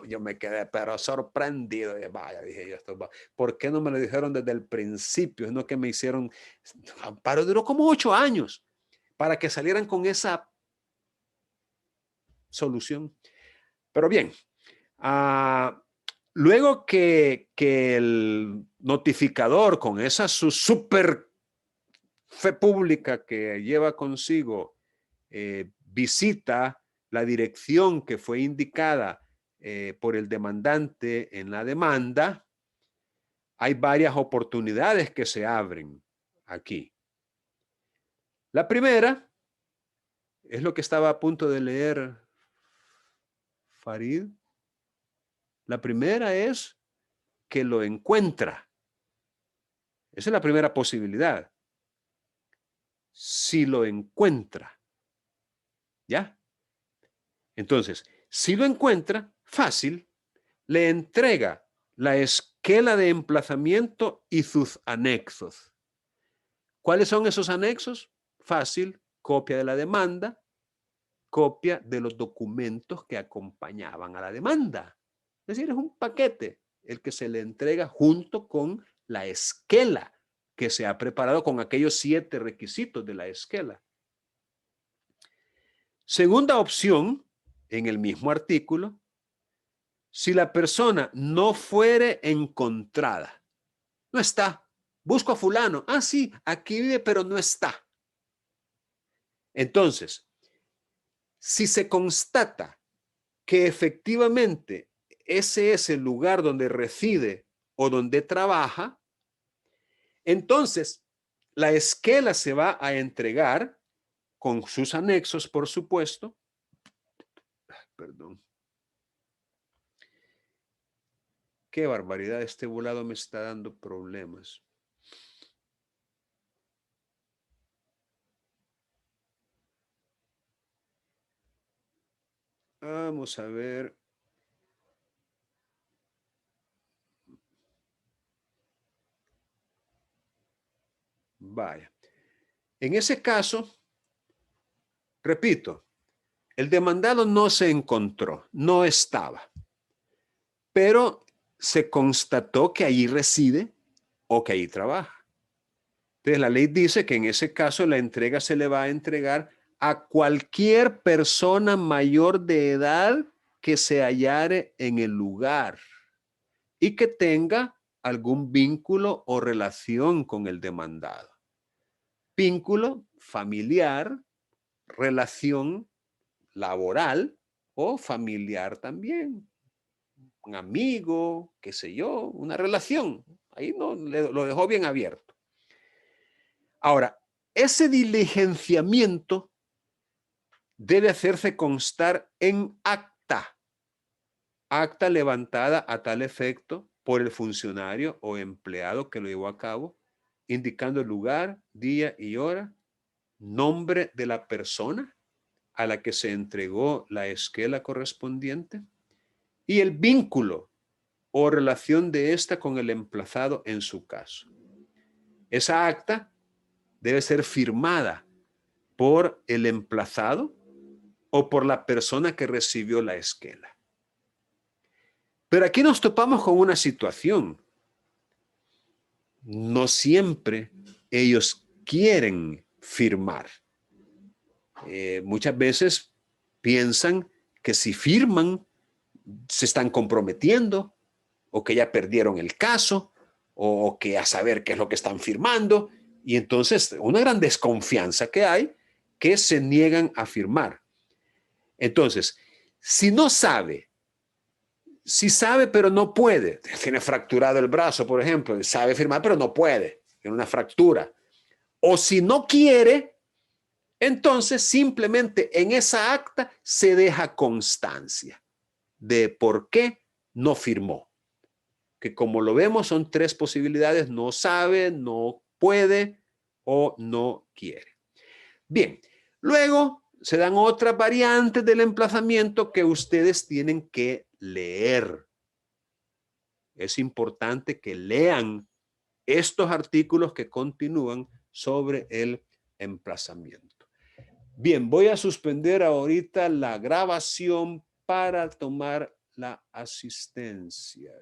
Yo me quedé pero sorprendido. Vaya, dije yo, ¿por qué no me lo dijeron desde el principio? No que me hicieron amparo, duró como 8 años para que salieran con esa solución. Pero bien, luego que el notificador con esa su super fe pública que lleva consigo visita la dirección que fue indicada por el demandante en la demanda, hay varias oportunidades que se abren aquí. La primera es lo que estaba a punto de leer Farid. La primera es que lo encuentra. Esa es la primera posibilidad. Si lo encuentra. ¿Ya? Entonces, si lo encuentra, fácil, le entrega la esquela de emplazamiento y sus anexos. ¿Cuáles son esos anexos? Fácil, copia de la demanda, copia de los documentos que acompañaban a la demanda. Es decir, es un paquete el que se le entrega junto con la esquela que se ha preparado con aquellos 7 requisitos de la esquela. Segunda opción, en el mismo artículo, si la persona no fuere encontrada, no está, busco a fulano, sí, aquí vive pero no está. Entonces, si se constata que efectivamente ese es el lugar donde reside o donde trabaja, entonces la esquela se va a entregar con sus anexos, por supuesto. Perdón. Qué barbaridad, este volado me está dando problemas. Vamos a ver. Vaya. En ese caso, repito, el demandado no se encontró, no estaba, pero se constató que allí reside o que allí trabaja. Entonces, la ley dice que en ese caso la entrega se le va a entregar a cualquier persona mayor de edad que se hallare en el lugar y que tenga algún vínculo o relación con el demandado. Vínculo familiar, relación laboral o familiar también. Un amigo, qué sé yo, una relación. Ahí no, lo dejó bien abierto. Ahora, ese diligenciamiento debe hacerse constar en acta. Acta levantada a tal efecto por el funcionario o empleado que lo llevó a cabo, indicando el lugar, día y hora, nombre de la persona a la que se entregó la esquela correspondiente y el vínculo o relación de ésta con el emplazado en su caso. Esa acta debe ser firmada por el emplazado o por la persona que recibió la esquela. Pero aquí nos topamos con una situación. No siempre ellos quieren firmar. Muchas veces piensan que si firman se están comprometiendo o que ya perdieron el caso o que a saber qué es lo que están firmando. Y entonces una gran desconfianza que hay que se niegan a firmar. Entonces, si no sabe, si sabe pero no puede, tiene fracturado el brazo, por ejemplo, sabe firmar pero no puede, tiene una fractura. O si no quiere, entonces simplemente en esa acta se deja constancia de por qué no firmó. Que como lo vemos son tres posibilidades: no sabe, no puede o no quiere. Bien, luego se dan otras variantes del emplazamiento que ustedes tienen que leer. Es importante que lean estos artículos que continúan sobre el emplazamiento. Bien, voy a suspender ahorita la grabación para tomar la asistencia.